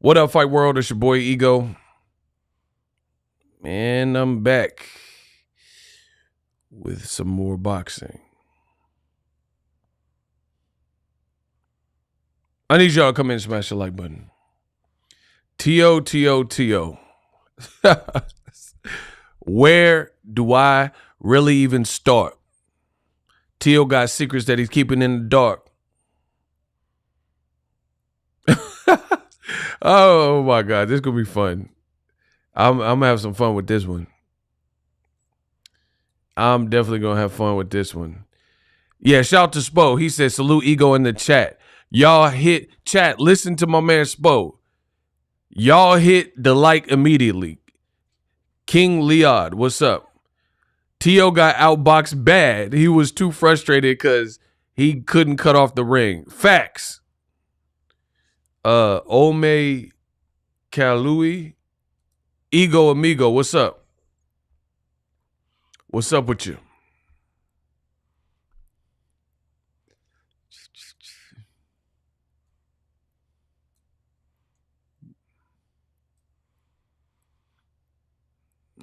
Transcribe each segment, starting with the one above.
What up, Fight World? It's your boy Ego. And I'm back with some more boxing. I need y'all to come in and smash the like button. T-O. Where do I really even start? Tio got secrets that he's keeping in the dark. Oh my God, this is gonna be fun. I'm gonna have some fun with this one. I'm definitely gonna have fun with this one. Yeah, shout out to Spo. He said salute Ego in the chat. Y'all hit chat. Listen to my man Spo. Y'all hit the like immediately. King Leod, what's up? Tio got outboxed bad. He was too frustrated because he couldn't cut off the ring. Facts. Ome Kalui. Ego Amigo, what's up? What's up with you?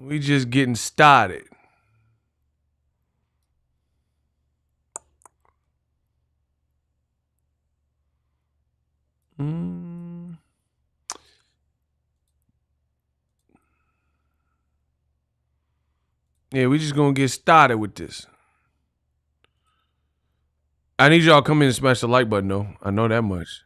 We just getting started. Yeah, we just gonna get started with this. I need y'all to come in and smash the like button, though. I know that much.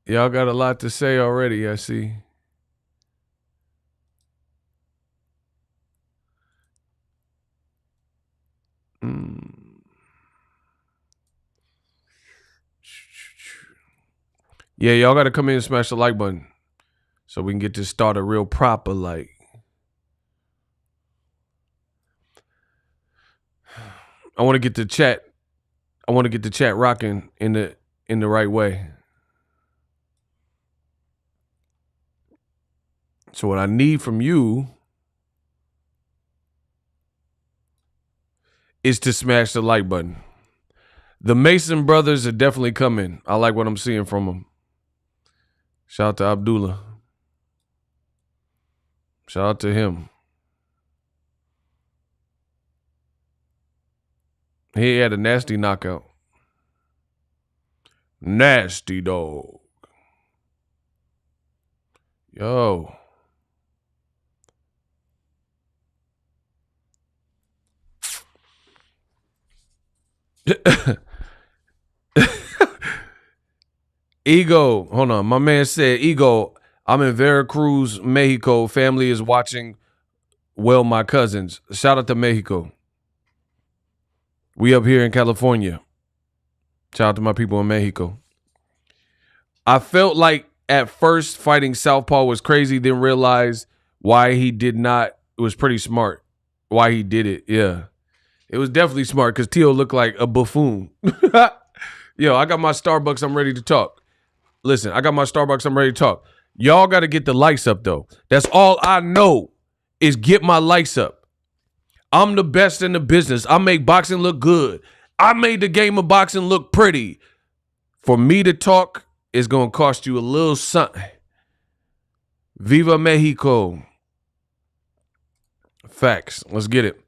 Y'all got a lot to say already, I see. Yeah, y'all got to come in and smash the like button so we can get this started real proper like. I want to get the chat. I want to get the chat rocking in the right way. So what I need from you is to smash the like button. The Mason brothers are definitely coming. I like what I'm seeing from them. Shout out to Abdullah. Shout out to him. He had a nasty knockout. Nasty dog. Yo. Ego, hold on. My man said, Ego, I'm in Veracruz, Mexico. Family is watching. Well, my cousins. Shout out to Mexico. We up here in California. Shout out to my people in Mexico. I felt like at first fighting Southpaw was crazy, then realized why he did not. It was pretty smart why he did it. Yeah. It was definitely smart because Tio looked like a buffoon. Yo, I got my Starbucks. I'm ready to talk. Listen, I got my Starbucks. I'm ready to talk. Y'all got to get the likes up, though. That's all I know is get my likes up. I'm the best in the business. I make boxing look good. I made the game of boxing look pretty. For me to talk, it's going to cost you a little something. Viva Mexico. Facts. Let's get it.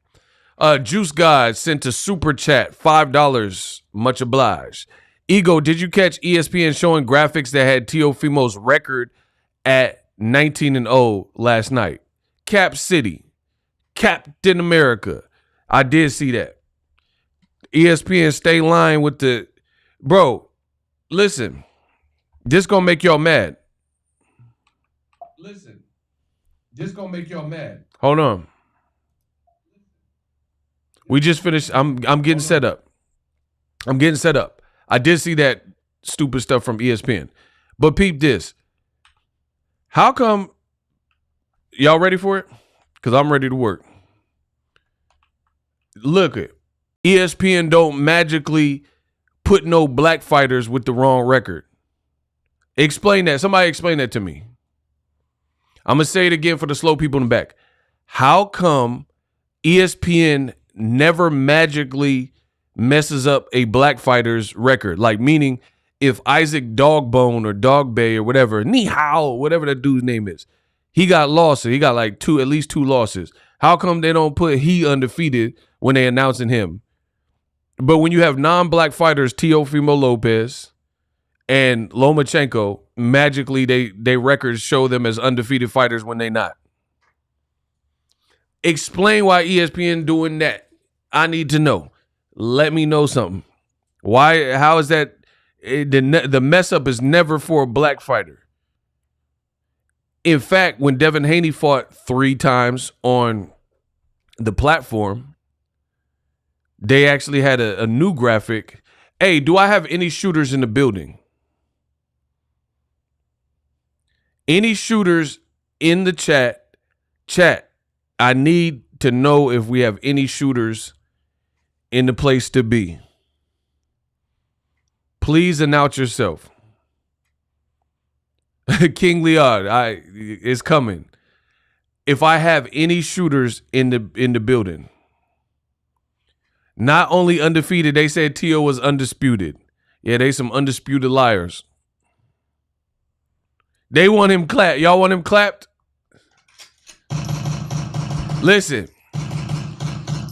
Juice God sent a super chat, $5. Much obliged. Ego, did you catch ESPN showing graphics that had Teofimo's record at 19-0 last night? Cap City. Captain America. I did see that. ESPN stay lying with the... Bro, listen. This gonna make y'all mad. Listen. This gonna make y'all mad. Hold on. We just finished. I'm getting set up. I'm getting set up. I did see that stupid stuff from ESPN. But peep this. How come y'all ready for it? Because I'm ready to work. Look it. ESPN don't magically put no black fighters with the wrong record. Explain that. Somebody explain that to me. I'm going to say it again for the slow people in the back. How come ESPN never magically messes up a black fighter's record? Like, meaning if Isaac Dogbone or Dogbay or whatever, Ni Hao, whatever that dude's name is, he got losses. He got like at least two losses. How come they don't put he undefeated when they announcing him? But when you have non-black fighters, Teofimo Lopez and Lomachenko, magically they records show them as undefeated fighters when they not. Explain why ESPN doing that. I need to know. Let me know something. Why? How is that? The mess up is never for a black fighter. In fact, when Devin Haney fought 3 times on the platform, they actually had a new graphic. Hey, do I have any shooters in the building? Any shooters in the chat? Chat. I need to know if we have any shooters in the place to be. Please announce yourself. King Leon, is coming. If I have any shooters in the building. Not only undefeated, they said Tio was undisputed. Yeah, they some undisputed liars. They want him clapped. Y'all want him clapped? Listen,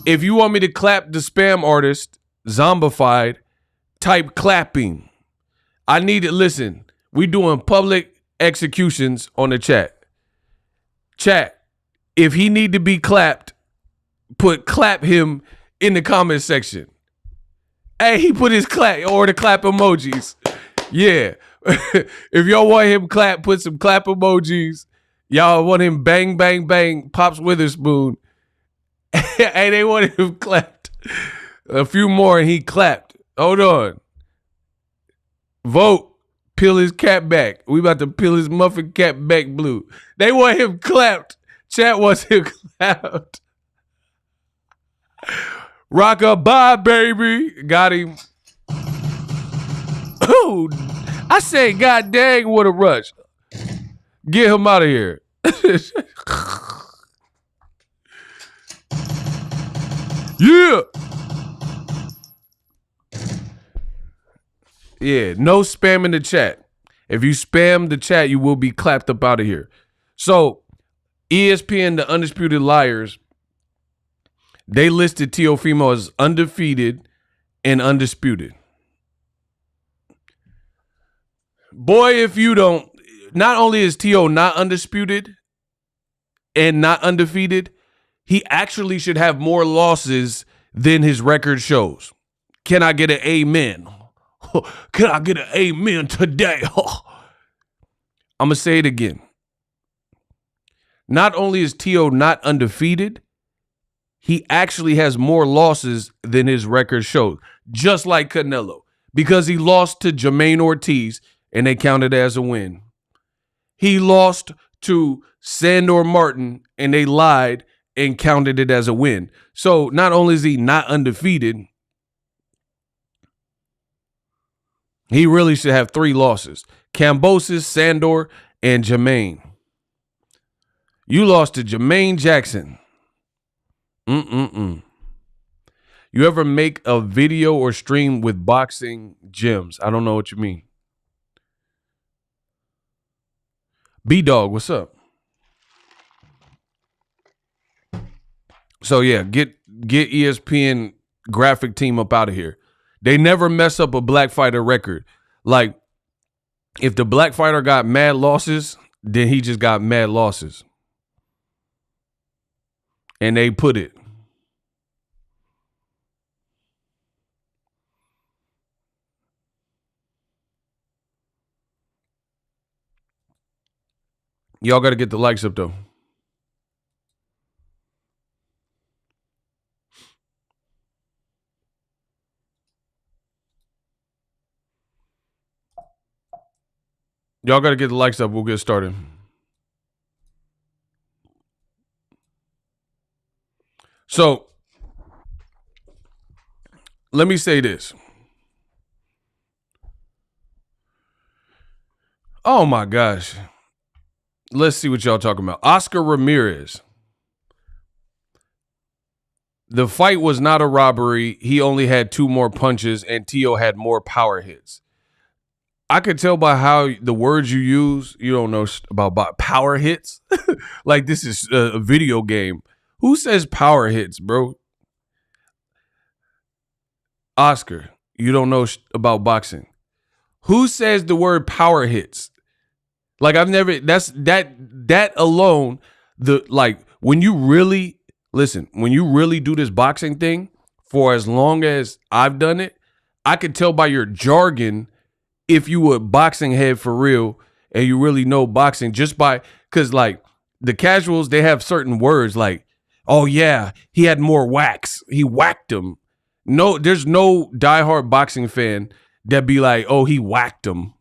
if you want me to clap the spam artist, Zombified, type clapping. I need it. Listen, we doing public executions on the chat. Chat, if he need to be clapped, put clap him in the comment section. Hey, he put his clap or the clap emojis. Yeah. If y'all want him clap, put some clap emojis. Y'all want him bang, bang, bang, Pops Witherspoon. Hey, they want him clapped. A few more and he clapped. Hold on. Vote. Peel his cap back. We about to peel his muffin cap back blue. They want him clapped. Chat wants him clapped. Rock-a-bye, baby. Got him. Ooh, I say, God dang, what a rush. Get him out of here. Yeah. Yeah, no spam in the chat. If you spam the chat, you will be clapped up out of here. So, ESPN, the Undisputed Liars, they listed Teofimo as undefeated and undisputed. Boy, if you don't, not only is Teo not undisputed and not undefeated, he actually should have more losses than his record shows. Can I get an amen? Can I get an amen today? I'm going to say it again. Not only is Teo not undefeated, he actually has more losses than his record shows, just like Canelo, because he lost to Jamaine Ortiz and they counted as a win. He lost to Sandor Martin and they lied and counted it as a win. So not only is he not undefeated, he really should have 3 losses. Kambosos, Sandor, and Jamaine. You lost to Jamaine Jackson. You ever make a video or stream with boxing gyms? I don't know what you mean. B-Dog, what's up? So yeah, get ESPN graphic team up out of here. They never mess up a black fighter record. Like, if the black fighter got mad losses, then he just got mad losses. And they put it. Y'all got to get the likes up, though. Y'all got to get the likes up. We'll get started. So, let me say this. Oh, my gosh. Let's see what y'all talking about. Oscar Ramirez. The fight was not a robbery. He only had 2 more punches, and Teo had more power hits. I could tell by how the words you use, you don't know about power hits. Like this is a video game. Who says power hits, bro? Oscar, you don't know about boxing. Who says the word power hits? Like I've never. That alone. When you really listen, when you really do this boxing thing for as long as I've done it, I could tell by your jargon if you a boxing head for real and you really know boxing just by because like the casuals they have certain words like, oh yeah, he had more whacks, he whacked him. No, there's no diehard boxing fan that be like, oh, he whacked him.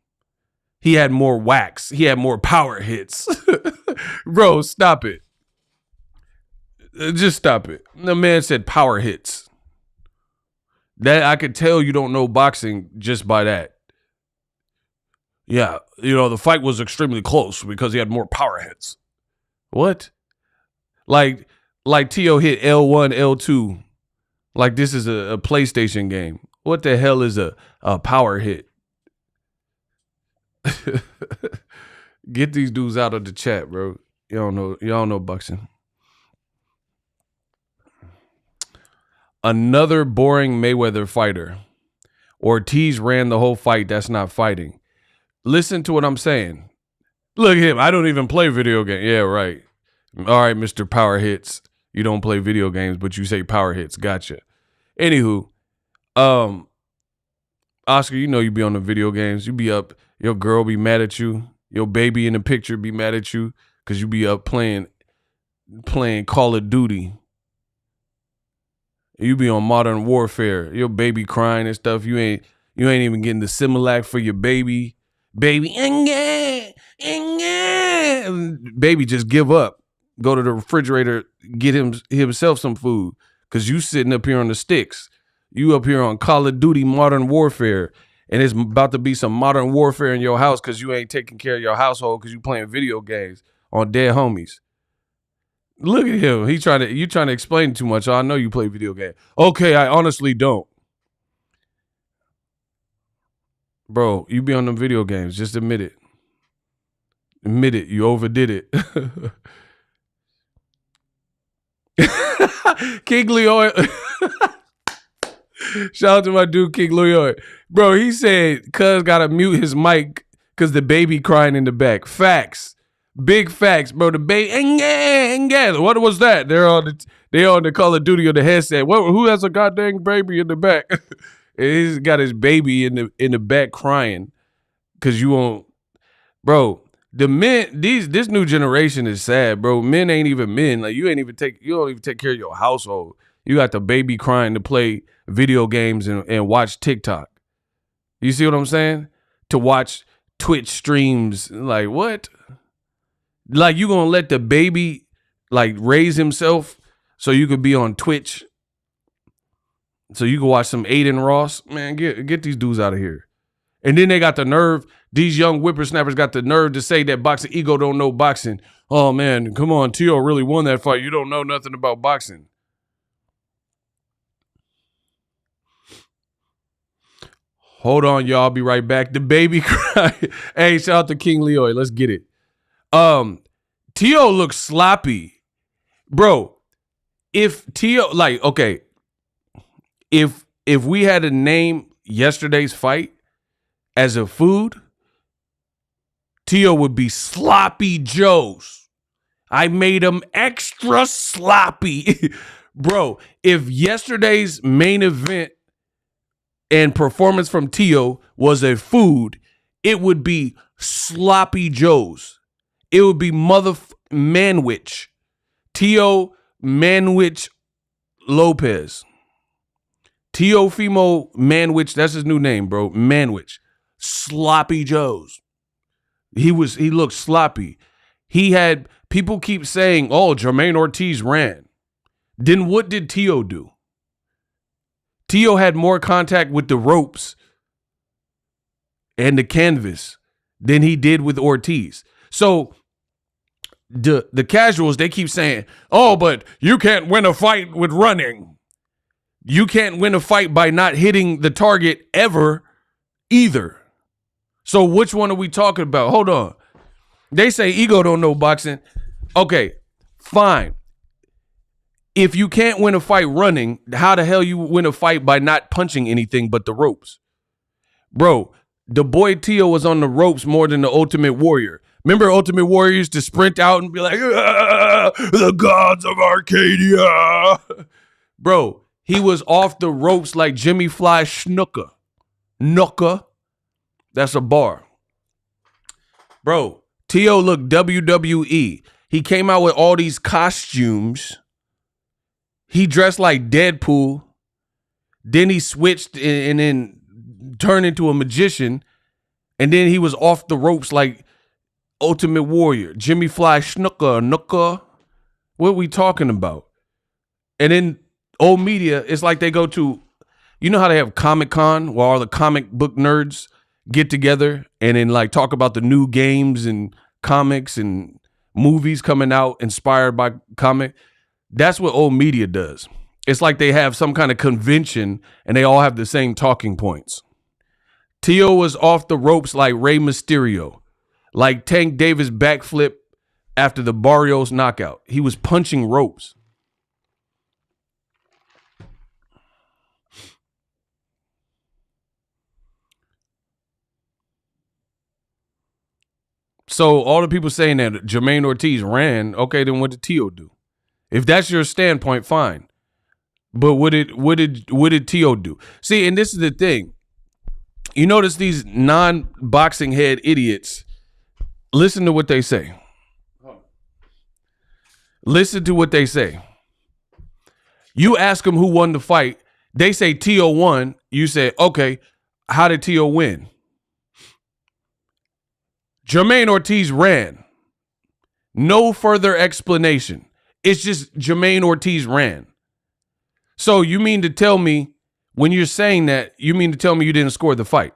He had more whacks. He had more power hits. Bro, stop it. Just stop it. The man said power hits. That I could tell you don't know boxing just by that. Yeah, the fight was extremely close because he had more power hits. What? Like Teo hit L1, L2. Like this is a PlayStation game. What the hell is a power hit? Get these dudes out of the chat, bro. Y'all know boxing. Another boring Mayweather fighter. Ortiz ran the whole fight. That's not fighting. Listen to what I'm saying. Look at him. I don't even play video games. Yeah, right. All right, Mr. Power Hits. You don't play video games, but you say power hits. Gotcha. Anywho, Oscar, you be on the video games. You be up. Your girl be mad at you. Your baby in the picture be mad at you because you be up playing Call of Duty. You be on Modern Warfare. Your baby crying and stuff. You ain't even getting the Similac for your baby. Baby, baby, just give up. Go to the refrigerator, get himself some food. Cause you sitting up here on the sticks. You up here on Call of Duty Modern Warfare. And it's about to be some Modern Warfare in your house because you ain't taking care of your household because you playing video games on dead homies. Look at him. You trying to explain too much. I know you play video games. Okay, I honestly don't. Bro, you be on them video games. Just admit it. Admit it. You overdid it. King Leroy. Shout out to my dude, King Leroy. Bro, he said cuz gotta mute his mic because the baby crying in the back. Facts. Big facts, bro. The baby. What was that? They're on the Call of Duty on the headset. Who has a goddamn baby in the back? He's got his baby in the back crying because you won't, bro. The men, this new generation is sad, bro. Men ain't even men. Like you don't even take care of your household. You got the baby crying to play video games and watch TikTok. You see what I'm saying? To watch Twitch streams. Like what? Like you gonna let the baby like raise himself so you could be on Twitch? So you can watch some Aiden Ross? Man, get these dudes out of here. And then they got the nerve. These young whippersnappers got the nerve to say that Boxing Ego don't know boxing. Oh man, come on, Teo really won that fight. You don't know nothing about boxing. Hold on, y'all. I'll be right back. The baby cry. Hey, shout out to King Leroy. Let's get it. Teo looks sloppy. Bro, if Teo, like, okay, if we had to name yesterday's fight as a food, Teo would be Sloppy Joe's. I made him extra sloppy. Bro, if yesterday's main event and performance from Teo was a food, it would be Sloppy Joe's. It would be Manwich. Teo Manwich Lopez. Teofimo Manwich, that's his new name, bro. Manwich. Sloppy Joe's. He looked sloppy. He had, people keep saying, oh, Jamaine Ortiz ran. Then what did Teo do? Teo had more contact with the ropes and the canvas than he did with Ortiz. So the casuals, they keep saying, oh, but you can't win a fight with running. You can't win a fight by not hitting the target ever either. So which one are we talking about? Hold on. They say Ego don't know boxing. Okay, fine. If you can't win a fight running, how the hell you win a fight by not punching anything but the ropes? Bro, the boy Tio was on the ropes more than the Ultimate Warrior. Remember Ultimate Warrior used to sprint out and be like, the gods of Arcadia. Bro, he was off the ropes like Jimmy Fly Snuka. Nooka. That's a bar. Bro, Tio looked WWE. He came out with all these costumes. He dressed like Deadpool. Then he switched and then turned into a magician. And then he was off the ropes like Ultimate Warrior. Jimmy Fly Snuka, Nooka. What are we talking about? And then old media, it's like they go to, you know how they have Comic-Con where all the comic book nerds get together and then like talk about the new games and comics and movies coming out inspired by comic. That's what old media does. It's like they have some kind of convention and they all have the same talking points. Tio was off the ropes like Rey Mysterio, like Tank Davis backflip after the Barrios knockout. He was punching ropes. So all the people saying that Jamaine Ortiz ran, okay, then what did Tio do? If that's your standpoint, fine. But what did Tio do? See, and this is the thing. You notice these non-boxing head idiots, listen to what they say. Listen to what they say. You ask them who won the fight, they say Tio won. You say, okay, how did Tio win? Jamaine Ortiz ran. No further explanation. It's just Jamaine Ortiz ran. So you mean to tell me, when you're saying that, you mean to tell me you didn't score the fight?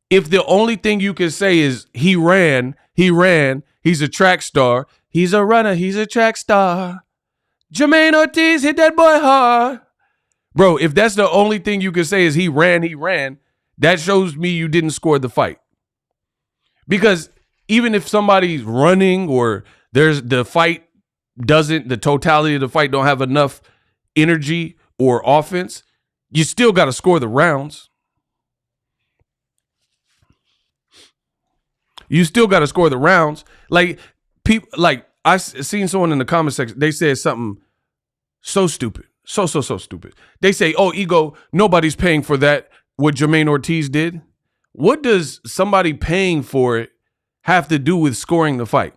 If the only thing you can say is he ran, he's a track star, he's a runner, he's a track star. Jamaine Ortiz hit that boy hard. Bro, if that's the only thing you can say is he ran, that shows me you didn't score the fight. Because even if somebody's running or the totality of the fight don't have enough energy or offense, you still got to score the rounds. You still got to score the rounds. Like people, like I seen someone in the comment section, they said something so stupid, so stupid. They say, "Oh, Ego, nobody's paying for that. What Jamaine Ortiz did." What does somebody paying for it have to do with scoring the fight?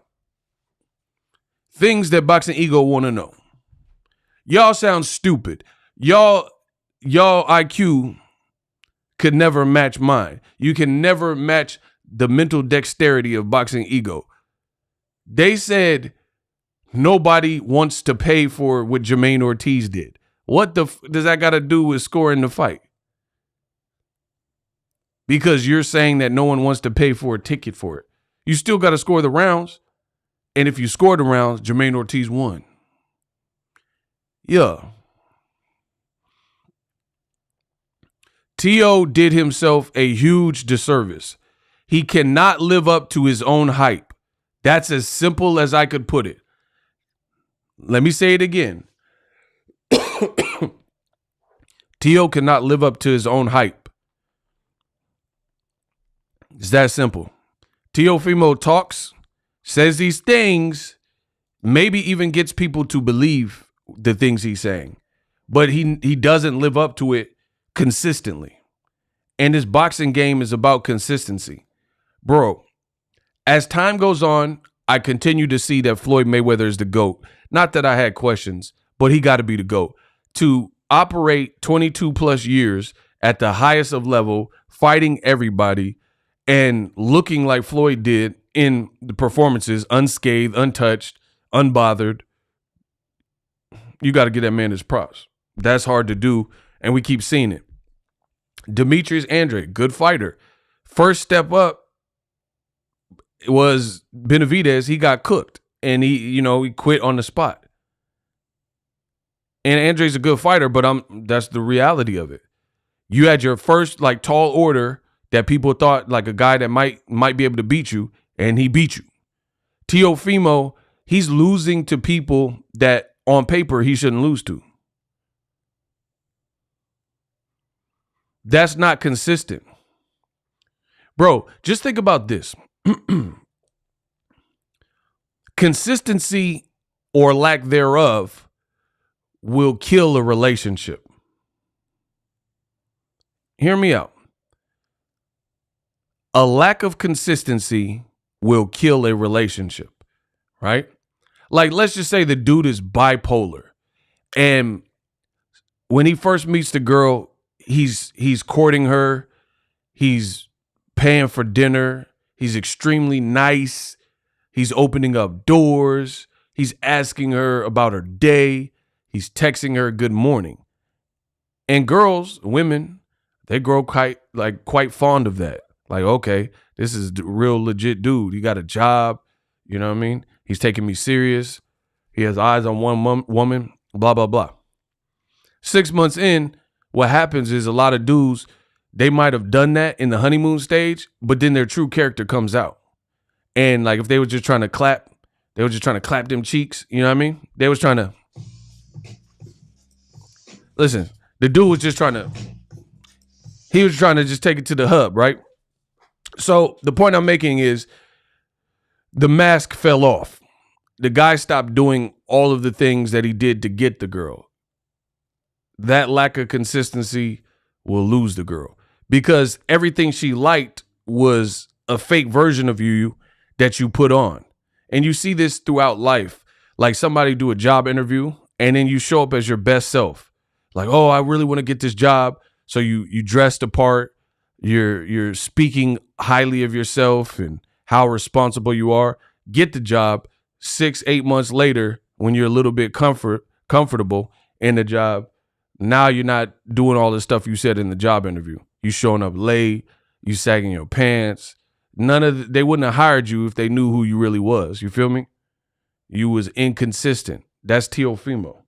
Things that Boxing Ego want to know. Y'all sound stupid. Y'all IQ could never match mine. You can never match the mental dexterity of Boxing Ego. They said nobody wants to pay for what Jamaine Ortiz did. What does that got to do with scoring the fight? Because you're saying that no one wants to pay for a ticket for it. You still got to score the rounds. And if you score the rounds, Jamaine Ortiz won. Yeah. Tio did himself a huge disservice. He cannot live up to his own hype. That's as simple as I could put it. Let me say it again. Tio cannot live up to his own hype. It's that simple. Teofimo talks, says these things, maybe even gets people to believe the things he's saying, but he doesn't live up to it consistently. And his boxing game is about consistency. Bro, as time goes on, I continue to see that Floyd Mayweather is the GOAT. Not that I had questions, but he got to be the GOAT. To operate 22 plus years at the highest of level, fighting everybody, and looking like Floyd did in the performances, unscathed, untouched, unbothered, you got to give that man his props. That's hard to do, and we keep seeing it. Demetrius Andrade, good fighter. First step up, was Benavidez. He got cooked, and he quit on the spot. And Andre's a good fighter, but that's the reality of it. You had your first like tall order that people thought like a guy that might be able to beat you, and he beat you. Teofimo, he's losing to people that on paper he shouldn't lose to. That's not consistent. Bro, just think about this. Consistency or lack thereof will kill a relationship. Hear me out. A lack of consistency will kill a relationship, right? Like, let's just say the dude is bipolar, and when he first meets the girl, he's courting her, he's paying for dinner, he's extremely nice, he's opening up doors, he's asking her about her day, he's texting her good morning. And girls, women, they grow quite fond of that. Like, okay, this is a real legit dude. He got a job, you know what I mean? He's taking me serious. He has eyes on one woman, blah, blah, blah. 6 months in, what happens is a lot of dudes, they might have done that in the honeymoon stage, but then their true character comes out. And like if they were just trying to clap, they were just trying to clap them cheeks, you know what I mean? They was trying to, listen, the dude was just trying to, he was trying to just take it to the hub, right? So the point I'm making is the mask fell off. The guy stopped doing all of the things that he did to get the girl. That lack of consistency will lose the girl because everything she liked was a fake version of you that you put on. And you see this throughout life. Like somebody do a job interview and then you show up as your best self. Like, oh, I really want to get this job. So you dress the part. You're speaking highly of yourself and how responsible you are. Get the job. 6-8 months later, when you're a little bit comfortable in the job, now you're not doing all the stuff you said in the job interview. You showing up late. You sagging your pants. They wouldn't have hired you if they knew who you really was. You feel me? You was inconsistent. That's Teofimo.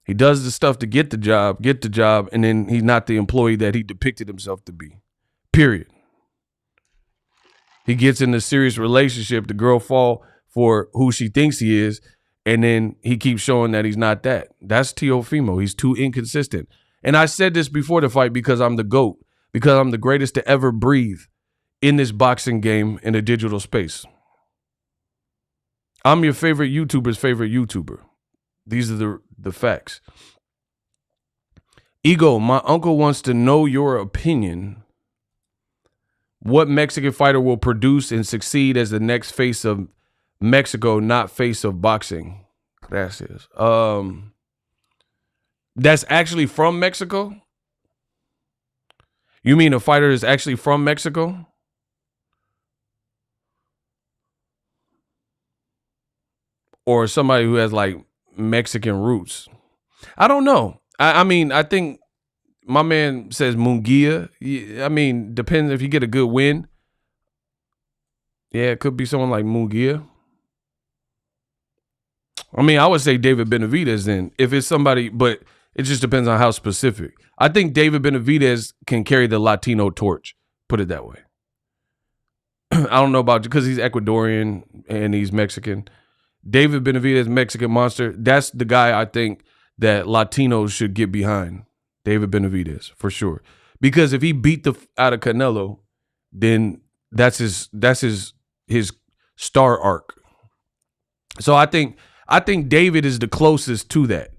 He does the stuff to get the job, and then he's not the employee that he depicted himself to be. Period. He gets in a serious relationship. The girl fall for who she thinks he is, and then he keeps showing that he's not that. That's Teofimo. He's too inconsistent. And I said this before the fight because I'm the GOAT, because I'm the greatest to ever breathe in this boxing game in a digital space. I'm your favorite YouTuber's favorite YouTuber. These are the facts. Ego, my uncle wants to know your opinion. What Mexican fighter will produce and succeed as the next face of Mexico, not face of boxing? Gracias. That's actually from Mexico? You mean a fighter is actually from Mexico? Or somebody who has like Mexican roots? I don't know. I mean, I think my man says Munguia. I mean, depends if you get a good win. Yeah, it could be someone like Munguia. I mean, I would say David Benavidez then, if it's somebody, but it just depends on how specific. I think David Benavidez can carry the Latino torch, put it that way. I don't know about, because he's Ecuadorian and he's Mexican. David Benavidez, Mexican monster, that's the guy I think that Latinos should get behind. David Benavidez, for sure. Because if he beat the out of Canelo, then that's his star arc. So I think David is the closest to that.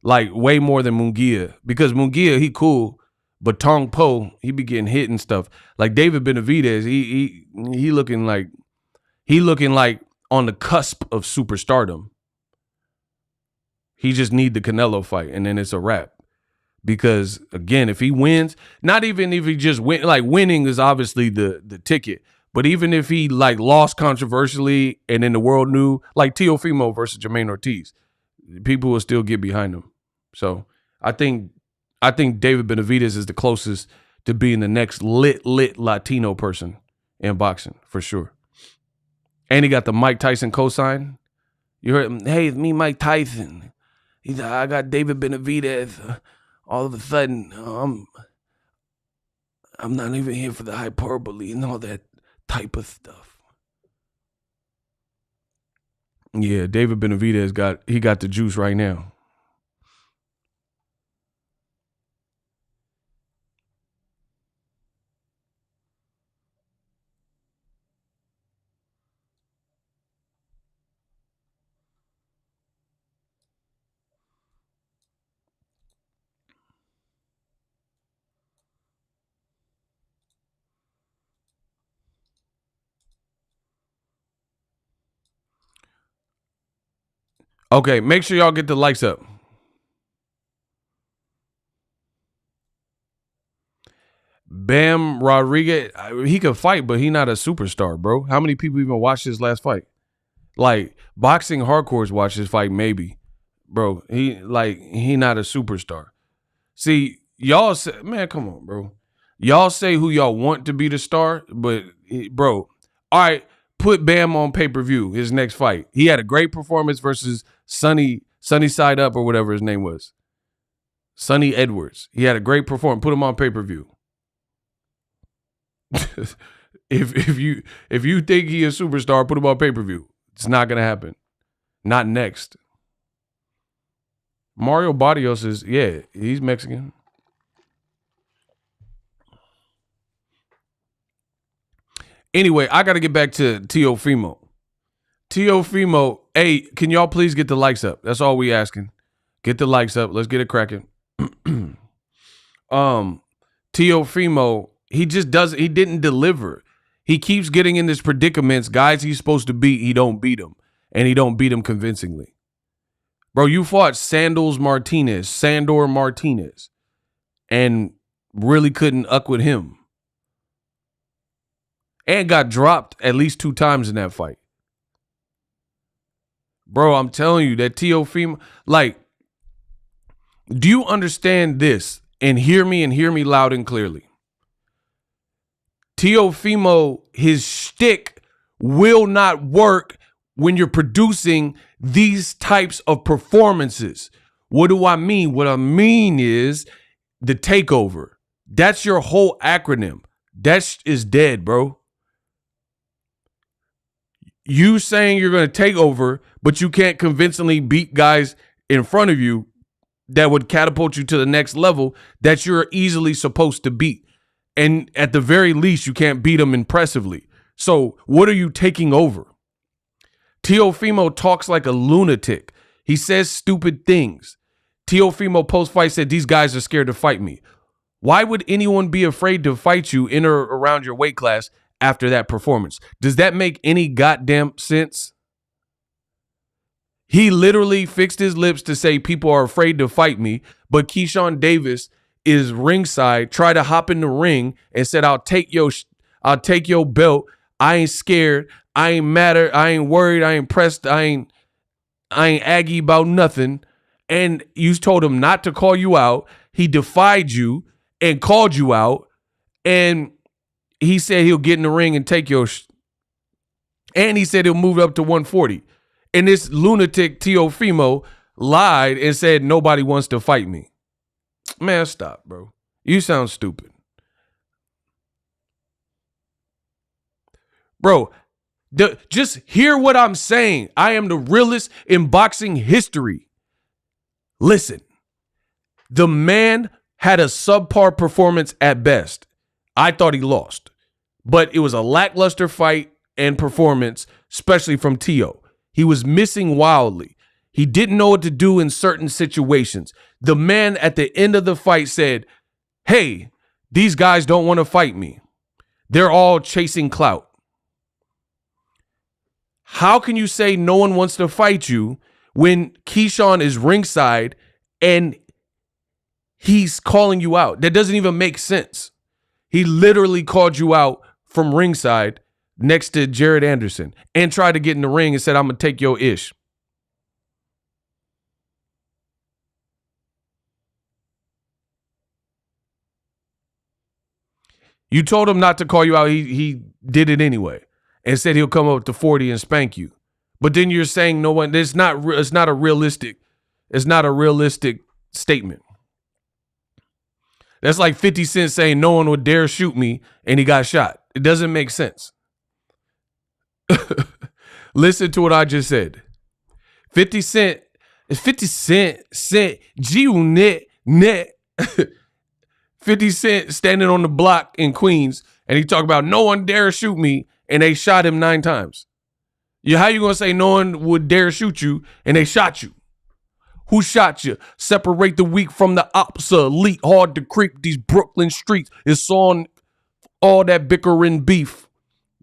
Like way more than Munguia. Because Munguia, he cool, but Tong Po, he be getting hit and stuff. Like David Benavidez, he looking like on the cusp of superstardom. He just need the Canelo fight, and then it's a wrap. Because again, if he wins, not even if he just win, like winning is obviously the ticket. But even if he like lost controversially and then the world knew, like Teofimo versus Jamaine Ortiz, people will still get behind him. So I think David Benavidez is the closest to being the next lit Latino person in boxing for sure. And he got the Mike Tyson cosign. You heard him, hey, it's me, Mike Tyson. I got David Benavidez. All of a sudden, I'm not even here for the hyperbole and all that type of stuff. Yeah, David Benavidez got the juice right now. Okay, make sure y'all get the likes up. Bam Rodriguez, he could fight, but he not a superstar, bro. How many people even watched his last fight? Like, boxing hardcores watch his fight, maybe. Bro, he not a superstar. See, y'all say, man, come on, bro. Y'all say who y'all want to be the star, but, bro, all right, put Bam on pay-per-view, his next fight. He had a great performance versus Sunny Side Up or whatever his name was. Sonny Edwards. He had a great performance. Put him on pay-per-view. if you think he is a superstar, put him on pay-per-view. It's not gonna happen. Not next. Mario Barrios is, yeah, he's Mexican. Anyway, I gotta get back to Teofimo. Teofimo, hey, can y'all please get the likes up? That's all we asking. Get the likes up. Let's get it cracking. Teofimo, he didn't deliver. He keeps getting in this predicaments. Guys he's supposed to beat, he don't beat him. And he don't beat him convincingly. Bro, you fought Sandor Martinez, and really couldn't uck with him. And got dropped at least 2 times in that fight. Bro, I'm telling you that Teofimo, like, do you understand this? And hear me loud and clearly. Teofimo, his shtick will not work when you're producing these types of performances. What do I mean? What I mean is the takeover. That's your whole acronym. That is dead, bro. You saying you're going to take over, but you can't convincingly beat guys in front of you that would catapult you to the next level that you're easily supposed to beat. And at the very least, you can't beat them impressively. So what are you taking over? Teofimo talks like a lunatic. He says stupid things. Teofimo post-fight said, these guys are scared to fight me. Why would anyone be afraid to fight you in or around your weight class after that performance? Does that make any goddamn sense? He literally fixed his lips to say people are afraid to fight me, but Keyshawn Davis is ringside, tried to hop in the ring and said, I'll take your belt. I ain't scared. I ain't matter. I ain't worried. I ain't pressed. I ain't aggy about nothing. And you told him not to call you out. He defied you and called you out. And he said he'll get in the ring and take your and he said he'll move up to 140. And this lunatic Teofimo lied and said nobody wants to fight me. Man, stop, bro. You sound stupid. Bro, just hear what I'm saying. I am the realest in boxing history. Listen, the man had a subpar performance at best. I thought he lost, but it was a lackluster fight and performance, especially from Teo. He was missing wildly. He didn't know what to do in certain situations. The man at the end of the fight said, hey, these guys don't want to fight me. They're all chasing clout. How can you say no one wants to fight you when Keyshawn is ringside and he's calling you out? That doesn't even make sense. He literally called you out from ringside next to Jared Anderson and tried to get in the ring and said, I'm going to take your ish. You told him not to call you out. He did it anyway. and said he'll come up to 40 and spank you. But then you're saying no one. It's not a realistic statement. That's like 50 Cent saying no one would dare shoot me, and he got shot. It doesn't make sense. Listen to what I just said. 50 Cent, G-Unit, 50 Cent standing on the block in Queens, and he talked about no one dare shoot me, and they shot him 9 times. How you going to say no one would dare shoot you, and they shot you? Who shot you? Separate the weak from the obsolete. Hard to creep these Brooklyn streets. It's on all that bickering beef.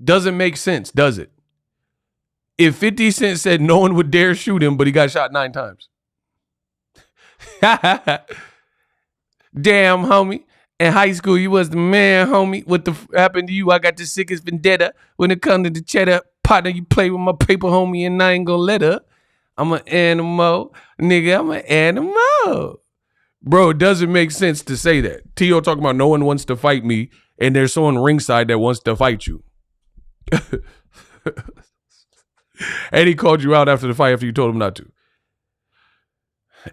Doesn't make sense, does it? If 50 Cent said no one would dare shoot him, but he got shot 9 times. Damn, homie. In high school, you was the man, homie. What the happened to you? I got the sickest vendetta. When it comes to the cheddar, partner, you play with my paper, homie, and I ain't gonna let her. I'm an animal. Nigga, I'm an animal. Bro, it doesn't make sense to say that. T.O. talking about no one wants to fight me, and there's someone ringside that wants to fight you. And he called you out after the fight after you told him not to.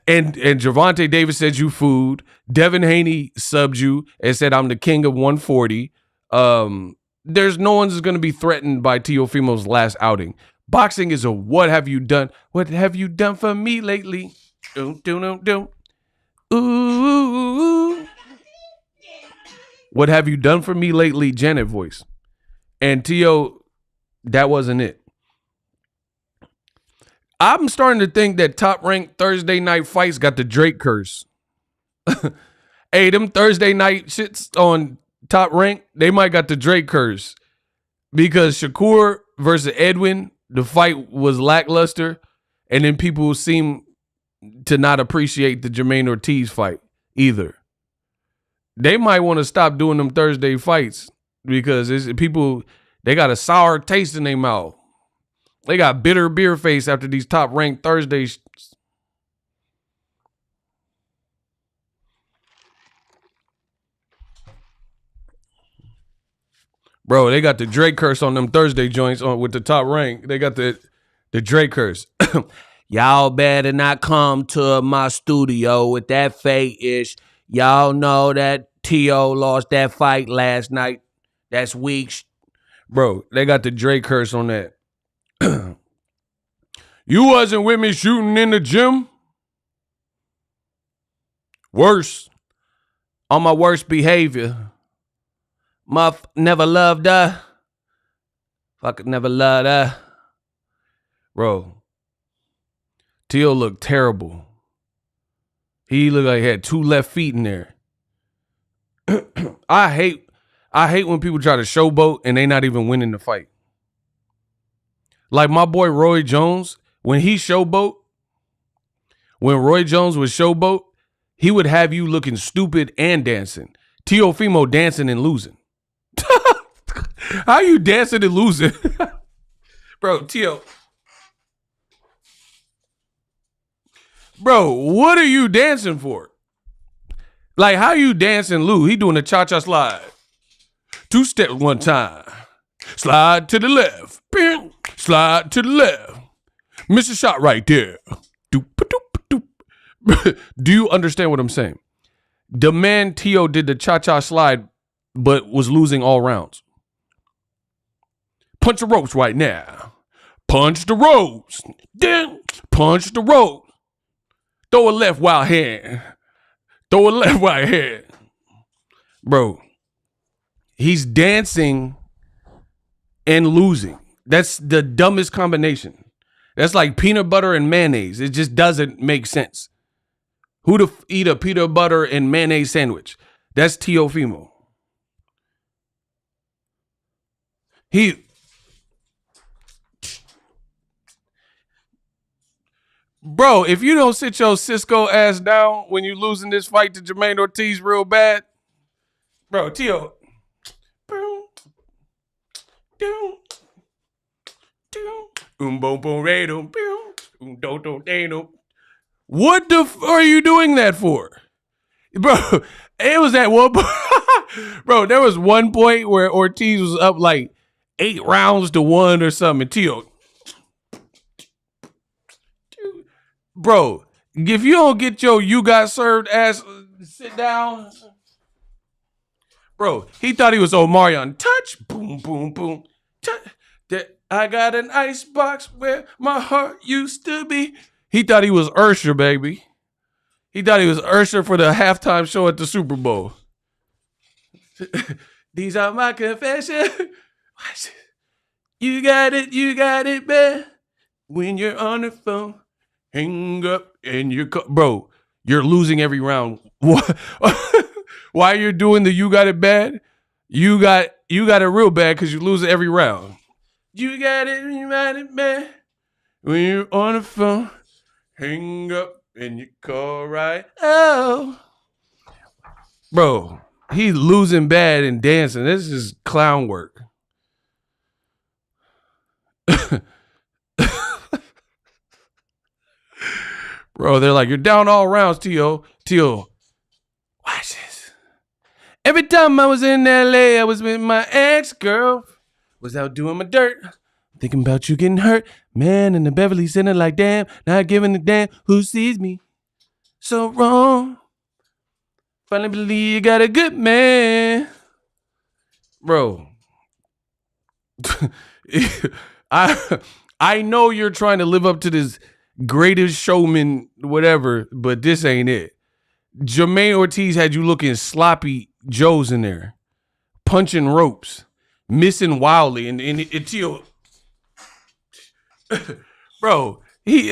And Gervonta Davis said you food. Devin Haney subbed you and said I'm the king of 140. There's no one's going to be threatened by Teofimo's last outing. Boxing is a what have you done? What have you done for me lately? Ooh. What have you done for me lately? Janet voice. And Teo, that wasn't it. I'm starting to think that Top Rank Thursday night fights got the Drake curse. Hey, them Thursday night shits on Top Rank, they might got the Drake curse. Because Shakur versus Edwin, the fight was lackluster. And then people seem to not appreciate the Jamaine Ortiz fight either. They might want to stop doing them Thursday fights because people, they got a sour taste in their mouth. They got bitter beer face after these Top Ranked Thursdays. Bro, they got the Drake curse on them Thursday joints with the Top Rank. They got the Drake curse. Y'all better not come to my studio with that fake-ish. Y'all know that T.O. lost that fight last night. That's weak. Bro, they got the Drake curse on that. You wasn't with me shooting in the gym? Worse. On my worst behavior. Never loved her. Fuck, never loved her. Bro. T.O. looked terrible. He looked like he had 2 left feet in there. I hate when people try to showboat and they not even winning the fight. Like my boy Roy Jones, when Roy Jones was showboat, he would have you looking stupid and dancing. Teofimo dancing and losing. How you dancing and losing? Bro, Teo. Bro, what are you dancing for? Like, how you dancing, Lou? He doing a cha-cha slide. 2 steps one time. Slide to the left. Slide to the left. Miss a shot right there. Do you understand what I'm saying? The man T.O. did the cha-cha slide, but was losing all rounds. Punch the ropes right now. Punch the ropes. Then punch the ropes. Throw a left wild hand. Throw a left wild hand. Bro, he's dancing and losing. That's the dumbest combination. That's like peanut butter and mayonnaise. It just doesn't make sense. Who to eat a peanut butter and mayonnaise sandwich? That's Teofimo. Bro, if you don't sit your Cisco ass down when you losing this fight to Jamaine Ortiz real bad, bro, Teo. What the are you doing that for? Bro, it was at one point. Bro, there was one point where Ortiz was up like 8-1 or something. And Tio, bro, if you don't get your you got served ass, sit down. Bro, he thought he was Omarion. Touch, boom, boom, boom. Touch. I got an ice box where my heart used to be. He thought he was Usher, baby. He thought he was Usher for the halftime show at the Super Bowl. These are my confessions. You got it, man. When you're on the phone, hang up and bro, you're losing every round. Why you're doing the you got it bad? You got it real bad because you lose every round. You got it bad. When you're on the phone, hang up and you call right. Oh, bro, he's losing bad and dancing. This is clown work. Bro, they're like, you're down all rounds, Tio. Watch this. Every time I was in LA, I was with my ex-girl. Was out doing my dirt. Thinking about you getting hurt. Man in the Beverly Center like, damn, not giving a damn who sees me. So wrong. Finally believe you got a good man. Bro. I know you're trying to live up to this greatest showman, whatever, but this ain't it. Jamaine Ortiz had you looking sloppy Joes in there, punching ropes, missing wildly, and Tio, bro, he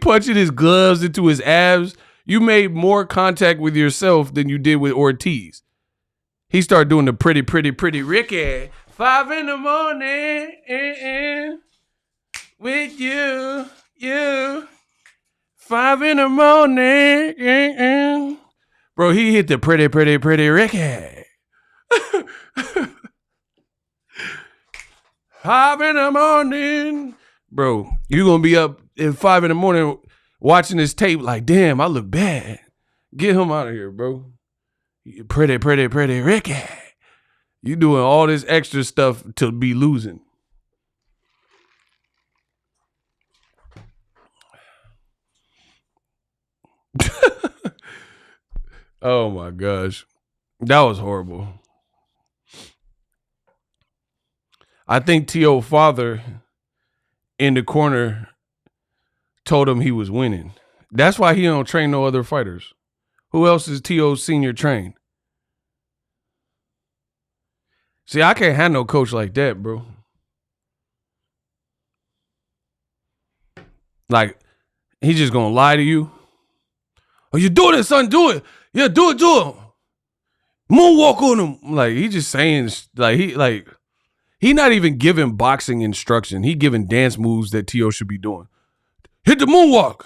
punching his gloves into his abs. You made more contact with yourself than you did with Ortiz. He started doing the pretty Ricky. 5 a.m. with you. 5 a.m. Bro, he hit the pretty Ricky. 5 a.m. Bro, you gonna be up at 5 a.m. watching this tape like, damn, I look bad. Get him out of here, bro. Pretty Ricky. You doing all this extra stuff to be losing. Oh my gosh. That was horrible. I think T.O.'s father in the corner told him he was winning. That's why he don't train no other fighters. Who else is T.O.'s senior train? See, I can't have no coach like that, bro. Like, he's just gonna lie to you. Oh, you doing it, son? Do it. Yeah, do it. Moonwalk on him. Like, he just saying, he not even giving boxing instruction. He giving dance moves that T.O. should be doing. Hit the moonwalk.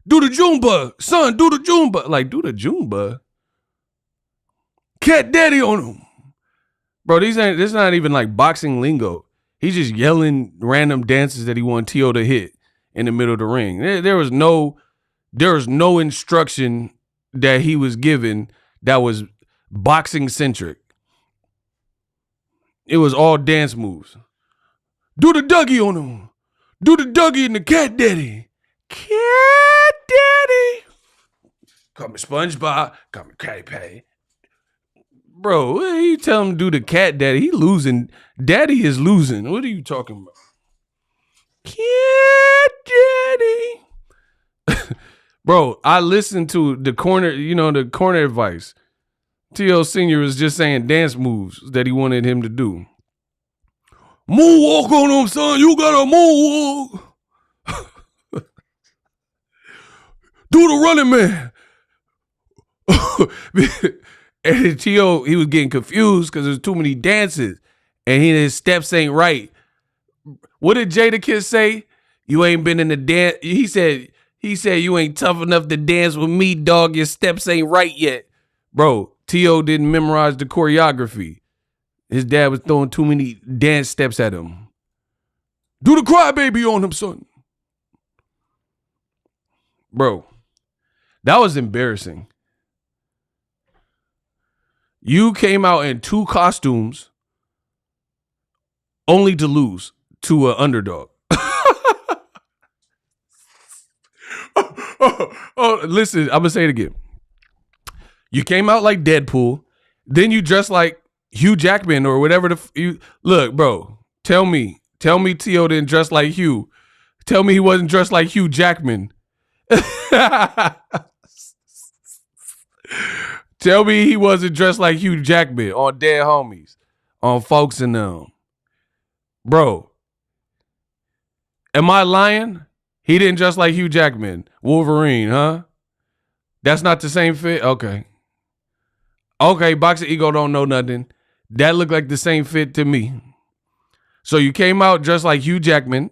Do the Jumba. Son, do the Jumba. Like, do the Jumba. Cat daddy on him. Bro, this is not even like boxing lingo. He's just yelling random dances that he want T.O. to hit in the middle of the ring. There was no instruction that he was given that was boxing centric. It was all dance moves. Do the Dougie on him. Do the Dougie and the cat daddy. Cat daddy. Call me SpongeBob. Call me Krabby Patty. Bro, what are you telling him to do the cat daddy? He losing. Daddy is losing. What are you talking about? Cat daddy. Bro, I listened to the corner advice. T.O. Sr. was just saying dance moves that he wanted him to do. Moonwalk on him, son. You got a moonwalk. Do the running man. And T.O., he was getting confused because there's too many dances. And his steps ain't right. What did Jadakiss say? You ain't been in the dance. He said you ain't tough enough to dance with me, dog. Your steps ain't right yet. Bro, T.O. didn't memorize the choreography. His dad was throwing too many dance steps at him. Do the crybaby on him, son. Bro, that was embarrassing. You came out in 2 costumes only to lose to an underdog. Listen, I'm gonna say it again. You came out like Deadpool, then you dressed like Hugh Jackman or whatever you look, bro. Tell me Tio didn't dress like Hugh. Tell me he wasn't dressed like Hugh Jackman. Tell me he wasn't dressed like Hugh Jackman on Dead Homies, on Folks and them. Bro, am I lying? He didn't dress like Hugh Jackman. Wolverine, huh? That's not the same fit? Okay. Okay, Boxing Ego don't know nothing. That looked like the same fit to me. So you came out dressed like Hugh Jackman.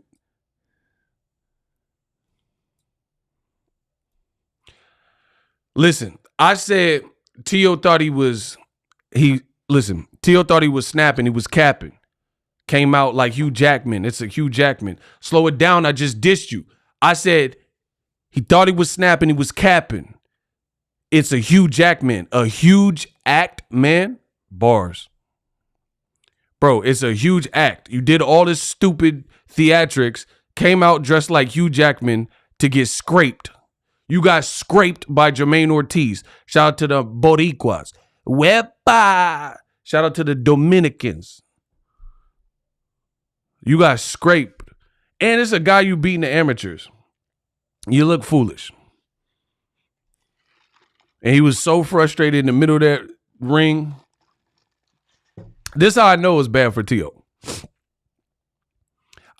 Listen, I said Tio thought he was snapping, he was capping. Came out like Hugh Jackman. It's a Hugh Jackman. Slow it down, I just dissed you. I said he thought he was snapping, he was capping. It's a Hugh Jackman, a huge act, man. Bars. Bro, it's a huge act. You did all this stupid theatrics, came out dressed like Hugh Jackman to get scraped. You got scraped by Jamaine Ortiz. Shout out to the Boricuas. Wepa. Shout out to the Dominicans. You got scraped. And it's a guy you beating the amateurs. You look foolish. And he was so frustrated in the middle of that ring. This is how I know it was bad for Tio.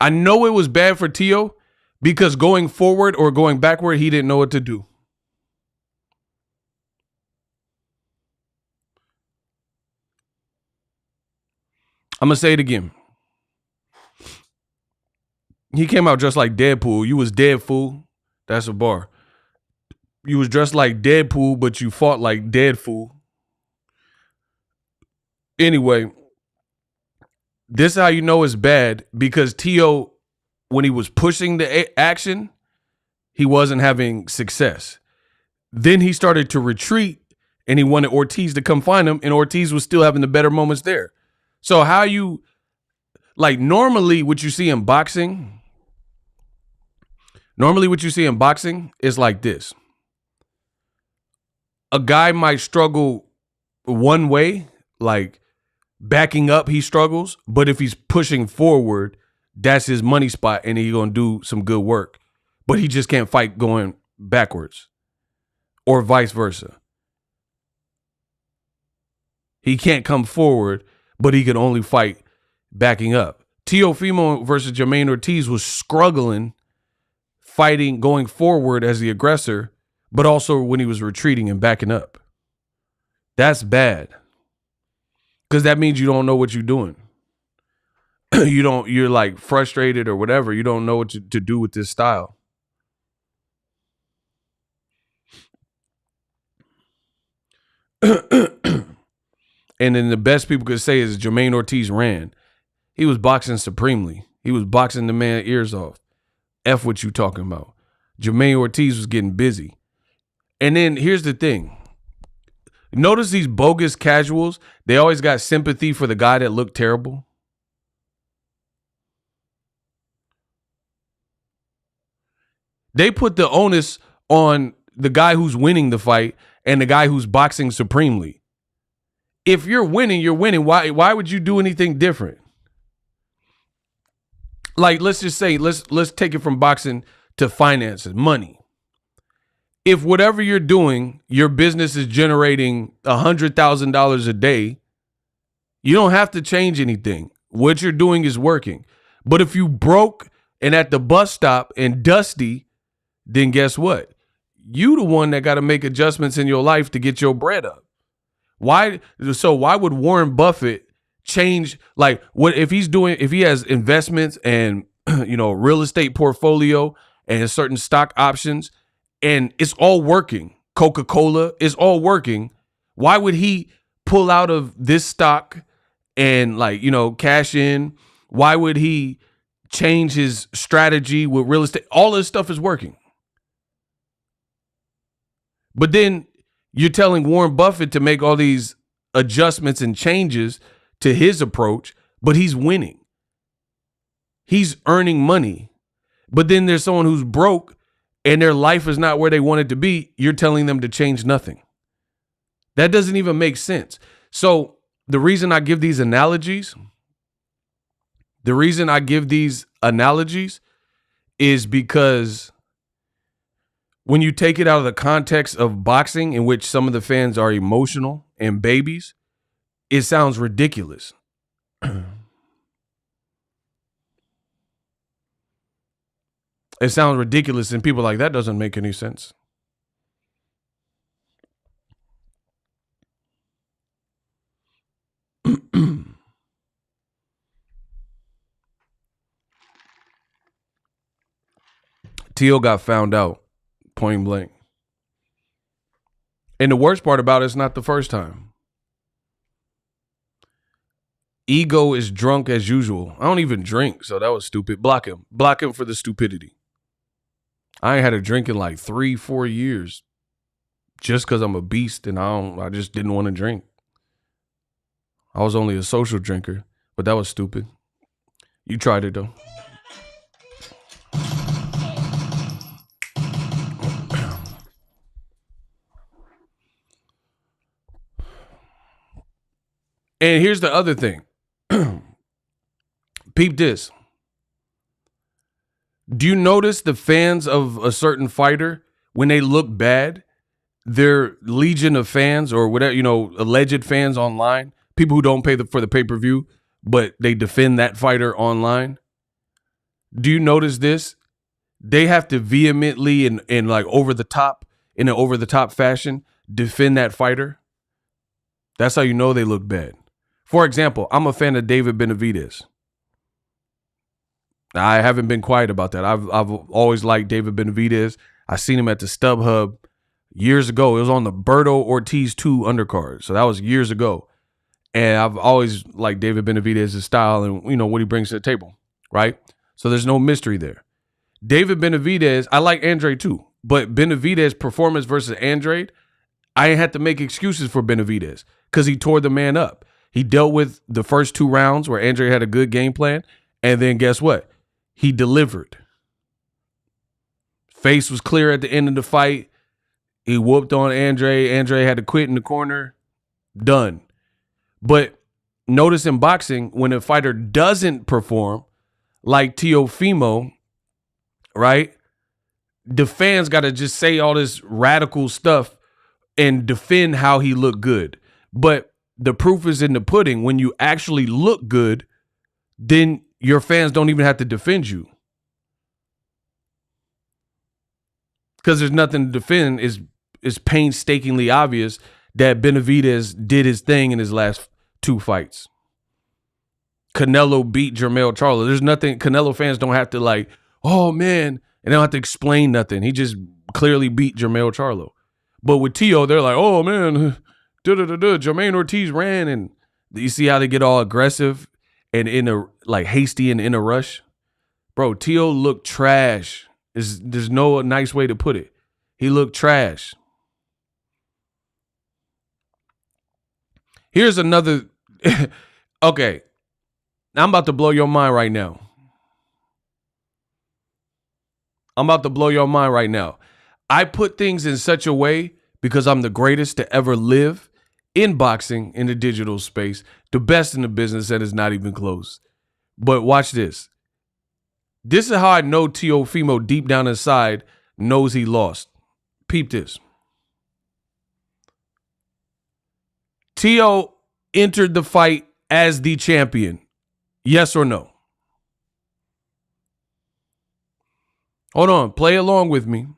I know it was bad for Tio because going forward or going backward, he didn't know what to do. I'm going to say it again. He came out dressed like Deadpool. You was dead, fool. That's a bar. You was dressed like Deadpool, but you fought like dead fool. Anyway, this is how you know it's bad because Tio, when he was pushing the action, he wasn't having success. Then he started to retreat and he wanted Ortiz to come find him, and Ortiz was still having the better moments there. So how you, like normally what you see in boxing is like this. A guy might struggle one way, like backing up, he struggles. But if he's pushing forward, that's his money spot and he's going to do some good work. But he just can't fight going backwards or vice versa. He can't come forward, but he can only fight backing up. Teofimo versus Jamaine Ortiz was struggling, fighting, going forward as the aggressor, but also when he was retreating and backing up. That's bad. Because that means you don't know what you're doing. You're like frustrated or whatever. You don't know what to do with this style. And then the best people could say is Jamaine Ortiz ran. He was boxing supremely. He was boxing the man's ears off. F what you talking about. Jamaine Ortiz was getting busy. And then here's the thing. Notice these bogus casuals, they always got sympathy for the guy that looked terrible. They put the onus on the guy who's winning the fight and the guy who's boxing supremely. If you're winning, you're winning. Why would you do anything different? Like, let's just say, let's take it from boxing to finances, money. If whatever you're doing, your business is generating $100,000 a day, you don't have to change anything. What you're doing is working. But if you broke and at the bus stop and dusty, then guess what? You the one that got to make adjustments in your life to get your bread up. Why would Warren Buffett change? Like, what if he has investments and real estate portfolio and certain stock options and it's all working? Coca-Cola is all working. Why would he pull out of this stock and cash in? Why would he change his strategy with real estate? All this stuff is working. But then you're telling Warren Buffett to make all these adjustments and changes to his approach, but he's winning. He's earning money. But then there's someone who's broke and their life is not where they want it to be. You're telling them to change nothing. That doesn't even make sense. So the reason I give these analogies is because when you take it out of the context of boxing, in which some of the fans are emotional and babies, it sounds ridiculous. It sounds ridiculous, and people are like, that doesn't make any sense. Teo got found out, point blank. And the worst part about it, it's not the first time. Ego is drunk as usual. I don't even drink, so that was stupid. Block him. Block him for the stupidity. I ain't had a drink in like 3-4 years just because I'm a beast and I just didn't want to drink. I was only a social drinker, but that was stupid. You tried it, though. And here's the other thing. Peep this. Do you notice the fans of a certain fighter, when they look bad, their legion of fans or whatever, alleged fans online, people who don't pay for the pay-per-view, but they defend that fighter online? Do you notice this? They have to vehemently and like over the top, in an over the top fashion, defend that fighter. That's how you know they look bad. For example, I'm a fan of David Benavidez. I haven't been quiet about that. I've always liked David Benavidez. I seen him at the StubHub years ago. It was on the Berto Ortiz 2 undercard. So that was years ago. And I've always liked David Benavidez's style and, what he brings to the table, right? So there's no mystery there. David Benavidez, I like Andrade too. But Benavidez' performance versus Andrade, I ain't had to make excuses for Benavidez because he tore the man up. He dealt with the first 2 rounds where Andrade had a good game plan. And then guess what? He delivered. Face was clear at the end of the fight. He whooped on Andrade. Andrade had to quit in the corner. Done. But notice in boxing, when a fighter doesn't perform, like Teofimo, right? The fans got to just say all this radical stuff and defend how he looked good. But the proof is in the pudding. When you actually look good, then your fans don't even have to defend you. Because there's nothing to defend. It's painstakingly obvious that Benavidez did his thing in his last 2 fights. Canelo beat Jermell Charlo. There's nothing. Canelo fans don't have to like, oh man, and they don't have to explain nothing. He just clearly beat Jermell Charlo. But with Teo, they're like, oh man, Jamaine Ortiz ran, and you see how they get all aggressive and hasty and in a rush. Bro, Teo looked trash. There's no nice way to put it. He looked trash. Here's another. Okay. I'm about to blow your mind right now. I put things in such a way because I'm the greatest to ever live in boxing in the digital space, the best in the business, and it's not even close. But watch this. This is how I know Teofimo deep down inside knows he lost. Peep this. Teo entered the fight as the champion. Yes or no? Hold on. Play along with me.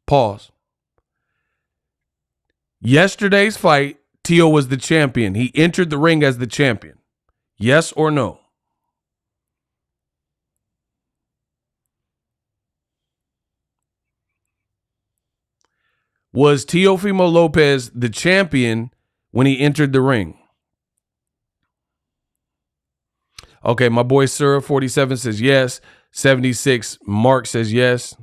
Pause. Yesterday's fight, Teo was the champion. He entered the ring as the champion. Yes or no? Was Teofimo Lopez the champion when he entered the ring? Okay, my boy Sir 47 says yes. 76 Mark says yes.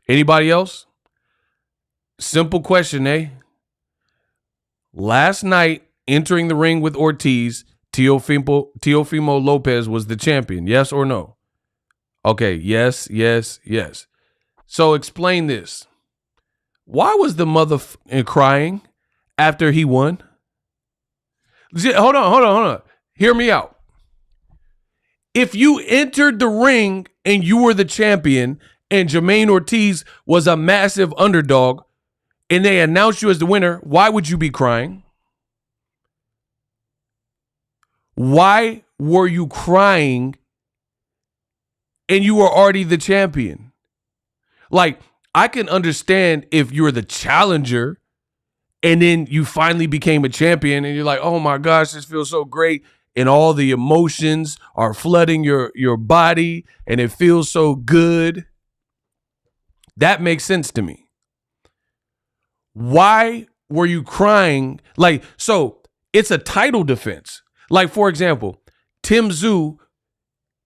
Anybody else? Simple question, eh? Last night, entering the ring with Ortiz, Teofimo Lopez was the champion. Yes or no? Okay. Yes, yes, yes. So explain this. Why was the mother crying after he won? Hold on. Hear me out. If you entered the ring and you were the champion and Jamaine Ortiz was a massive underdog and they announced you as the winner, why would you be crying? Why were you crying and you were already the champion? Like, I can understand if you're the challenger and then you finally became a champion and you're like, oh my gosh, this feels so great. And all the emotions are flooding your body and it feels so good. That makes sense to me. Why were you crying? Like, so it's a title defense. Like, for example, Tim Tszyu,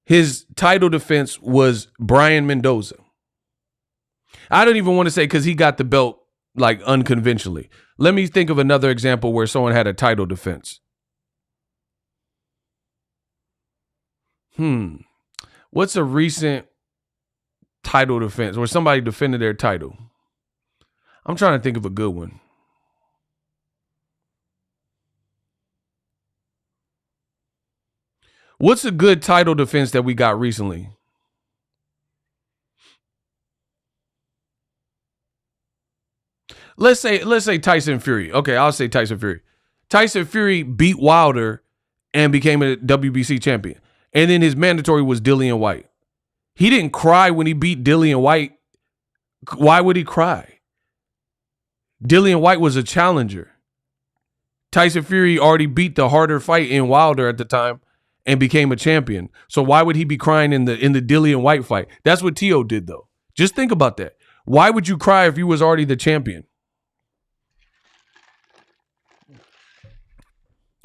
his title defense was Brian Mendoza. I don't even want to say because he got the belt like unconventionally. Let me think of another example where someone had a title defense. What's a recent title defense where somebody defended their title? I'm trying to think of a good one. What's a good title defense that we got recently? Let's say Tyson Fury. Okay, I'll say Tyson Fury. Tyson Fury beat Wilder and became a WBC champion. And then his mandatory was Dillian White. He didn't cry when he beat Dillian White. Why would he cry? Dillian White was a challenger. Tyson Fury already beat the harder fight in Wilder at the time and became a champion. So why would he be crying in the Dillian White fight? That's what Teo did, though. Just think about that. Why would you cry if you was already the champion?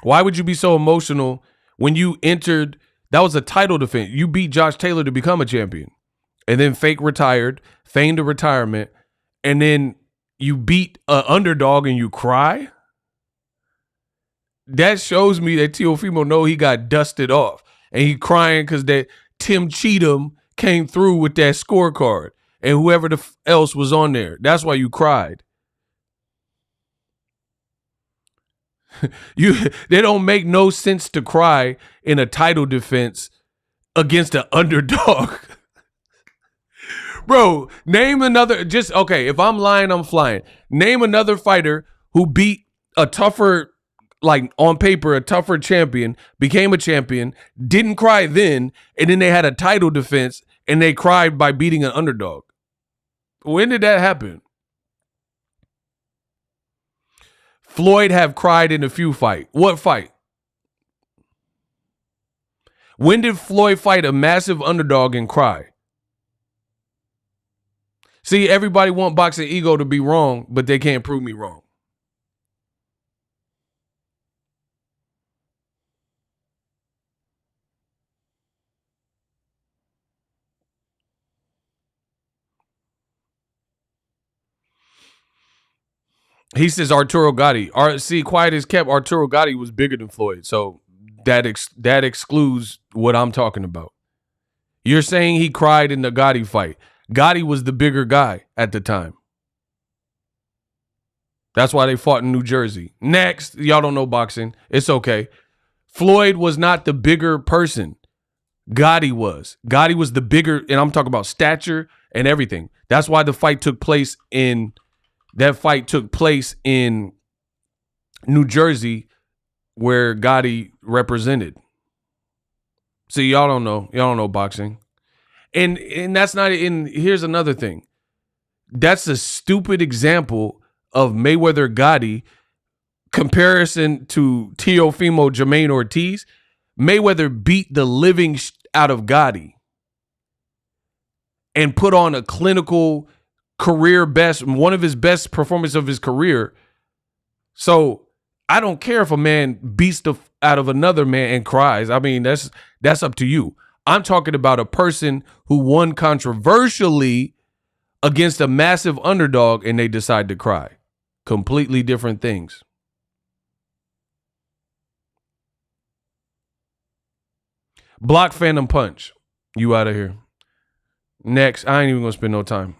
Why would you be so emotional when you entered? That was a title defense. You beat Josh Taylor to become a champion and then feigned a retirement, and then you beat an underdog and you cry? That shows me that Teofimo know he got dusted off and he crying because that Tim Cheatham came through with that scorecard and whoever else was on there. That's why you cried. They don't make no sense to cry in a title defense against an underdog. Bro, name another, if I'm lying, I'm flying. Name another fighter who beat a tougher, like on paper, a tougher champion, became a champion, didn't cry then, and then they had a title defense and they cried by beating an underdog. When did that happen? Floyd have cried in a few fights. What fight? When did Floyd fight a massive underdog and cry? See, everybody want boxing ego to be wrong, but they can't prove me wrong. He says Arturo Gatti. See, quiet as kept, Arturo Gatti was bigger than Floyd. So that excludes what I'm talking about. You're saying he cried in the Gatti fight. Gatti was the bigger guy at the time. That's why they fought in New Jersey. Next, y'all don't know boxing. It's okay. Floyd was not the bigger person. Gotti was. Gotti was the bigger, and I'm talking about stature and everything. That's why the fight took place in New Jersey, where Gotti represented. See, y'all don't know. Y'all don't know boxing. And that's not, and here's another thing. That's a stupid example of Mayweather Gotti comparison to Teofimo Jamaine Ortiz. Mayweather beat the living out of Gotti and put on a clinical career best, one of his best performances of his career. So I don't care if a man beats the out of another man and cries. I mean, that's up to you. I'm talking about a person who won controversially against a massive underdog and they decide to cry. Completely different things. Block Phantom Punch. You out of here. Next. I ain't even gonna spend no time.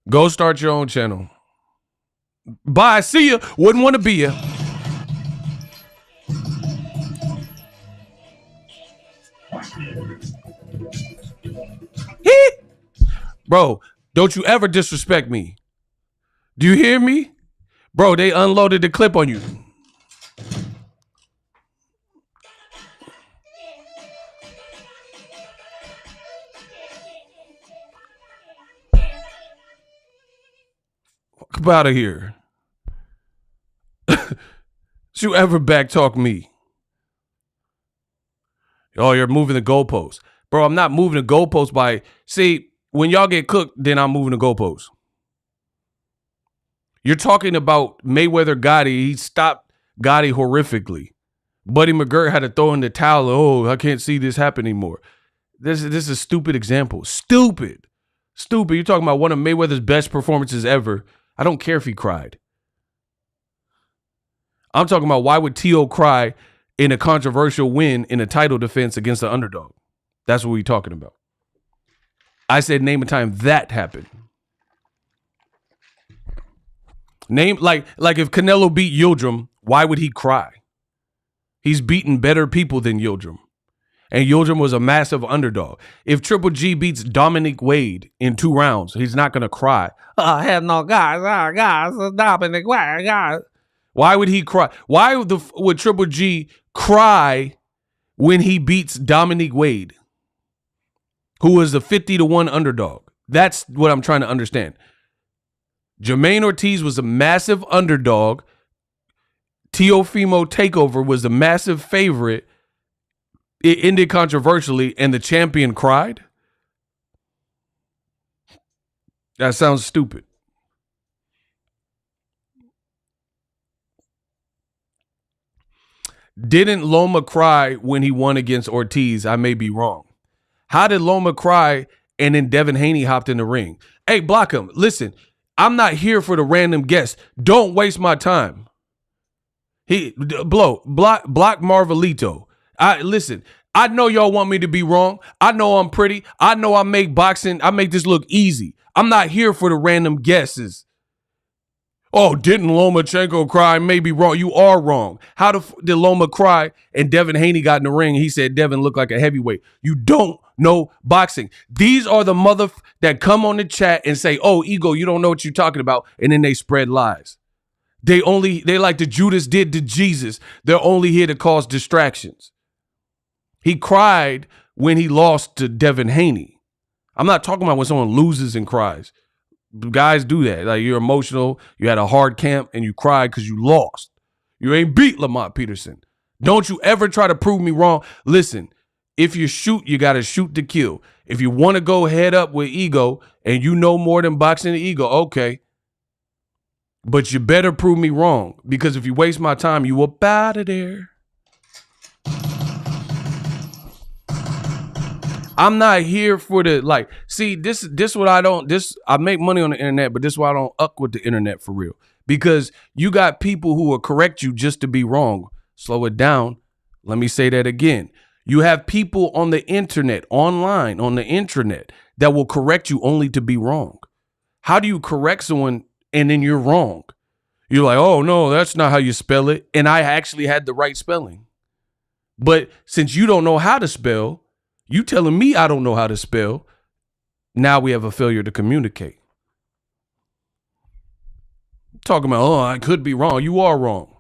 Go start your own channel. Bye. See ya. Wouldn't want to be ya. Bro, don't you ever disrespect me. Do you hear me? Bro, they unloaded the clip on you. Fuck out of here. Don't you ever backtalk me. Oh, you're moving the goalposts. Bro, I'm not moving the goalposts by... See, when y'all get cooked, then I'm moving the goalposts. You're talking about Mayweather Gotti. He stopped Gotti horrifically. Buddy McGirt had to throw in the towel. Oh, I can't see this happen anymore. This is a stupid example. Stupid. You're talking about one of Mayweather's best performances ever. I don't care if he cried. I'm talking about why would Tio cry in a controversial win in a title defense against the underdog? That's what we're talking about. I said name a time that happened. Name like if Canelo beat Yildirim, why would he cry? He's beaten better people than Yildirim. And Yildirim was a massive underdog. If Triple G beats Dominic Wade in 2 rounds, he's not going to cry. I have no guys, Dominic Wade, guys. Why would he cry? Why would Triple G cry when he beats Dominic Wade, who was a 50-1 underdog? That's what I'm trying to understand. Jamaine Ortiz was a massive underdog. Teofimo Takeover was a massive favorite. It ended controversially, and the champion cried? That sounds stupid. Didn't Loma cry when he won against Ortiz? I may be wrong. How did Loma cry and then Devin Haney hopped in the ring? Hey, block him. Listen, I'm not here for the random guests. Don't waste my time. Block Marvelito. Listen, I know y'all want me to be wrong. I know I'm pretty. I know I make this look easy. I'm not here for the random guesses. Oh, didn't Lomachenko cry? Maybe wrong. You are wrong. How did Loma cry and Devin Haney got in the ring? He said Devin looked like a heavyweight. You don't know boxing. These are the that come on the chat and say, oh, Ego, you don't know what you're talking about. And then they spread lies. They like the Judas did to Jesus. They're only here to cause distractions. He cried when he lost to Devin Haney. I'm not talking about when someone loses and cries. Guys do that. Like, you're emotional. You had a hard camp and you cried because you lost. You ain't beat Lamont Peterson. Don't you ever try to prove me wrong. Listen, if you shoot, you got to shoot to kill. If you want to go head up with Ego and you know more than boxing and Ego, okay. But you better prove me wrong, because if you waste my time, you up out of there. I'm not here for the, see, this what I make money on the internet, but this is why I don't uck with the internet for real. Because you got people who will correct you just to be wrong. Slow it down. Let me say that again. You have people on the internet, online, on the intranet, that will correct you only to be wrong. How do you correct someone and then you're wrong? You're like, oh, no, that's not how you spell it. And I actually had the right spelling. But since you don't know how to spell, you telling me I don't know how to spell, now we have a failure to communicate. Talking about, oh, I could be wrong. You are wrong.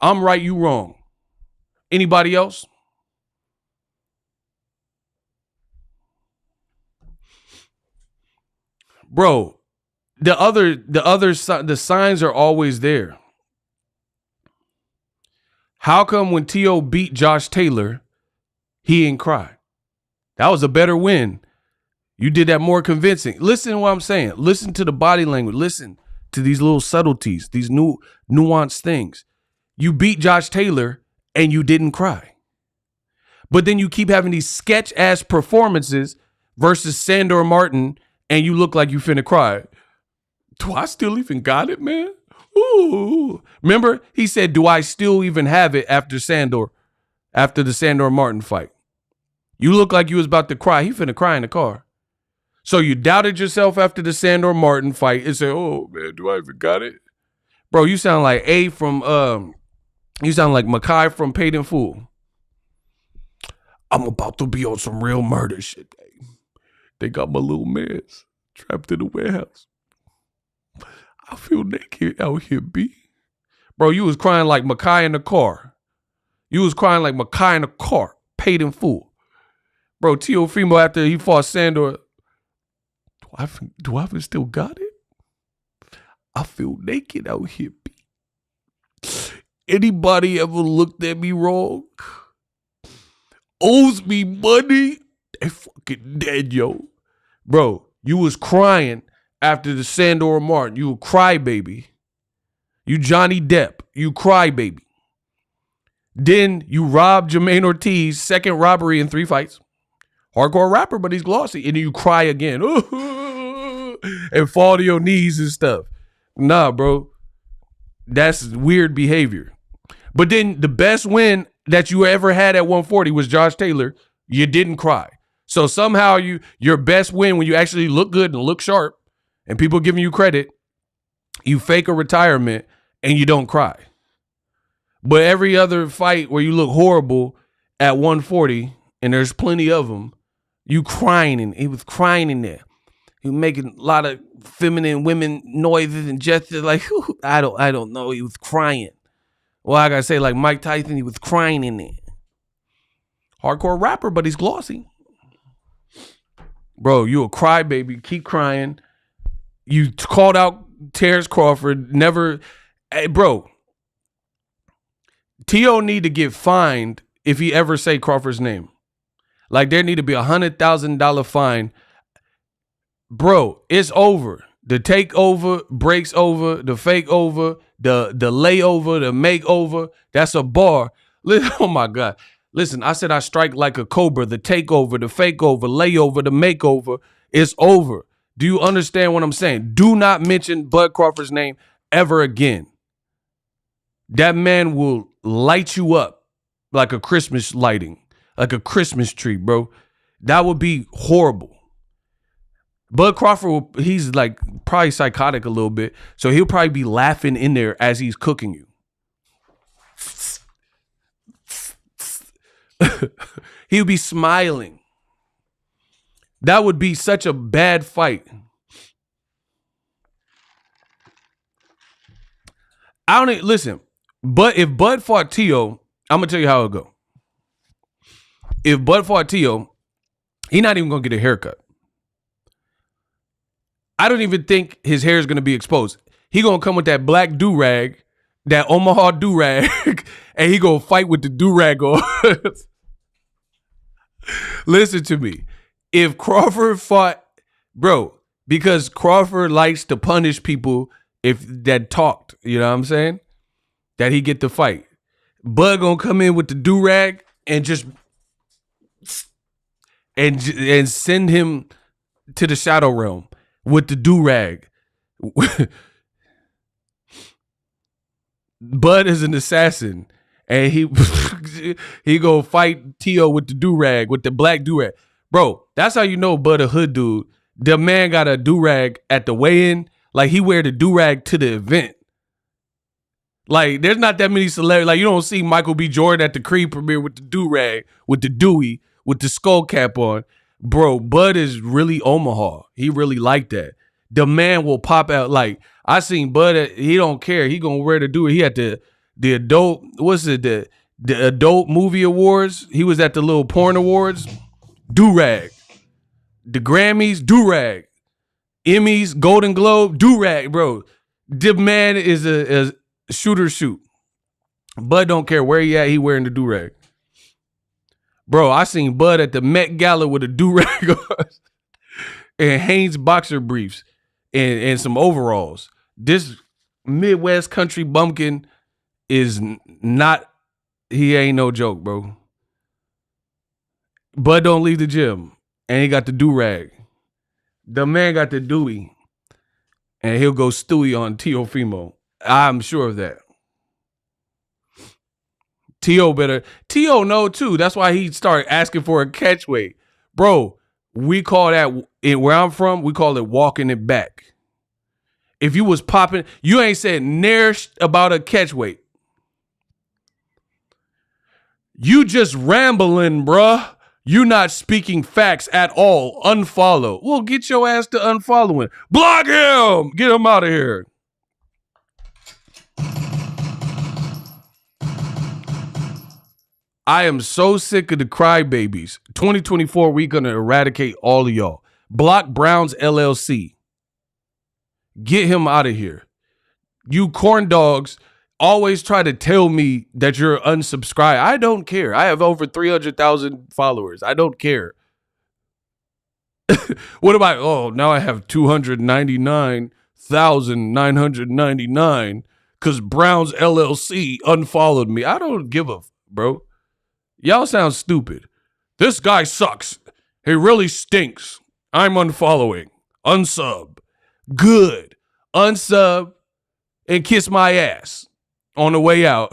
I'm right, you wrong. Anybody else? Bro, the signs are always there. How come when T.O. beat Josh Taylor, he didn't cry? That was a better win. You did that more convincing. Listen to what I'm saying. Listen to the body language. Listen to these little subtleties, these new nuanced things. You beat Josh Taylor and you didn't cry. But then you keep having these sketch-ass performances versus Sandor Martin and you look like you finna cry. Do I still even got it, man? Ooh. Remember, he said, "Do I still even have it after the Sandor Martin fight?" You look like you was about to cry. He finna cry in the car. So you doubted yourself after the Sandor Martin fight and said, "Oh man, do I even got it?" Bro, you sound like you sound like Makai from Paid in Full. I'm about to be on some real murder shit. They got my little mans trapped in the warehouse. I feel naked out here, B. Bro, you was crying like Makai in the car. You was crying like Makai in the car. Paid in Full. Bro, Teofimo, after he fought Sandor, do I even still got it? I feel naked out here, B. Anybody ever looked at me wrong? Owes me money? They fucking dead, yo. Bro, you was crying after the Sandor Martin. You a crybaby. You Johnny Depp. You crybaby. Then you robbed Jamaine Ortiz, second robbery in 3 fights. Hardcore rapper, but he's glossy. And then you cry again. And fall to your knees and stuff. Nah, bro. That's weird behavior. But then the best win that you ever had at 140 was Josh Taylor. You didn't cry. So somehow your best win when you actually look good and look sharp and people giving you credit, you fake a retirement and you don't cry. But every other fight where you look horrible at 140, and there's plenty of them, you crying, and he was crying in there. He was making a lot of feminine women noises and gestures like, I don't know. He was crying. Well, I gotta say, like Mike Tyson, he was crying in there. Hardcore rapper, but he's glossy. Bro, you a crybaby. Keep crying. You called out Terrence Crawford. Never. Hey, bro. T.O. need to get fined if he ever say Crawford's name. Like, there need to be $100,000 fine. Bro, it's over. The takeover breaks over. The fake over. The layover. The makeover. That's a bar. Oh, my God. Listen, I said I strike like a cobra. The takeover, the fake over, layover, the makeover. It's over. Do you understand what I'm saying? Do not mention Bud Crawford's name ever again. That man will light you up like a Christmas lighting, like a Christmas tree, bro. That would be horrible. Bud Crawford, he's like probably psychotic a little bit, so he'll probably be laughing in there as he's cooking you. He'll be smiling. That would be such a bad fight. Listen, but if Bud fought T.O., I'm going to tell you how it'll go. If Bud fought T.O., he's not even going to get a haircut. I don't even think his hair is going to be exposed. He going to come with that black do-rag, that Omaha do-rag, and he going to fight with the do-rag on. Listen to me. If Crawford fought, bro, because Crawford likes to punish people that talked, you know what I'm saying? That he get to fight. Bud gonna come in with the do-rag and just and send him to the shadow realm with the do-rag. Bud is an assassin. And he go fight T.O. with the do-rag, with the black do-rag. Bro, that's how you know Bud a hood dude. The man got a do-rag at the weigh-in. Like, he wear the do-rag to the event. Like, there's not that many celebrities. Like, you don't see Michael B. Jordan at the Creed premiere with the do-rag, with the Dewey, with the skull cap on. Bro, Bud is really Omaha. He really like that. The man will pop out. Like, I seen Bud, he don't care. He gonna wear the Dewey. He had the adult, what's it, the adult movie awards. He was at the little porn awards. Do-rag. The Grammys, do-rag. Emmys, Golden Globe, do-rag, bro. The man is a shooter shoot. Bud don't care where he at, he wearing the do-rag. Bro, I seen Bud at the Met Gala with a do-rag on and Hanes boxer briefs and some overalls. This Midwest country bumpkin is not, he ain't no joke, bro. Bud don't leave the gym, and he got the do-rag. The man got the Dewey, and he'll go Stewie on Teofimo. I'm sure of that. T.O. know too. That's why he started asking for a catch weight. Bro, we call that, where I'm from, we call it walking it back. If you was popping, you ain't said near about a catch weight. You just rambling, bruh. You not speaking facts at all. Unfollow. Well, get your ass to unfollowing. Block him. Get him out of here. I am so sick of the crybabies. 2024, we gonna eradicate all of y'all. Block Browns LLC. Get him out of here. You corn dogs always try to tell me that you're unsubscribed. I don't care. I have over 300,000 followers. I don't care. What about, oh, now I have 299,999 because Browns LLC unfollowed me. I don't give a bro. Y'all sound stupid. This guy sucks. He really stinks. I'm unfollowing. Unsub. Good. Unsub and kiss my ass on the way out.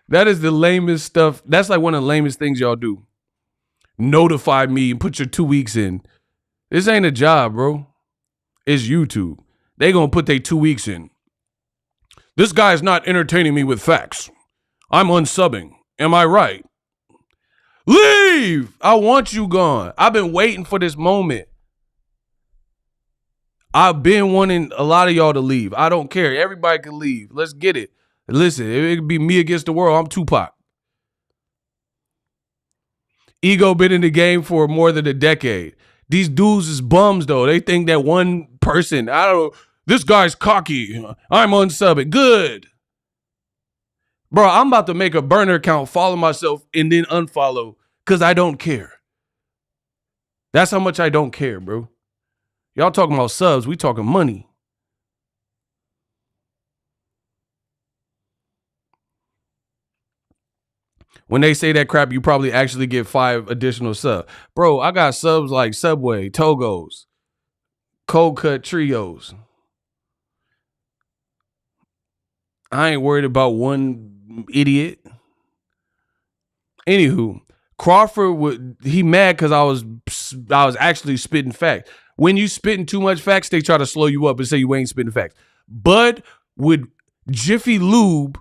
That is the lamest stuff. That's like one of the lamest things y'all do. Notify me and put your 2 weeks in. This ain't a job, bro. It's YouTube. They gonna put their 2 weeks in. This guy's not entertaining me with facts. I'm unsubbing. Am I right? Leave! I want you gone. I've been waiting for this moment. I've been wanting a lot of y'all to leave. I don't care. Everybody can leave. Let's get it. Listen, it could be me against the world. I'm Tupac. Ego been in the game for more than a decade. These dudes is bums, though. They think that one person, I don't know, this guy's cocky. I'm unsubbing. Good. Bro, I'm about to make a burner account, follow myself, and then unfollow because I don't care. That's how much I don't care, bro. Y'all talking about subs, we talking money. When they say that crap, you probably actually get 5 additional subs. Bro, I got subs like Subway, Togos, Cold Cut Trios. I ain't worried about one idiot. Anywho, Crawford he mad because I was actually spitting facts. When you spitting too much facts, they try to slow you up and say you ain't spitting facts. Bud would Jiffy Lube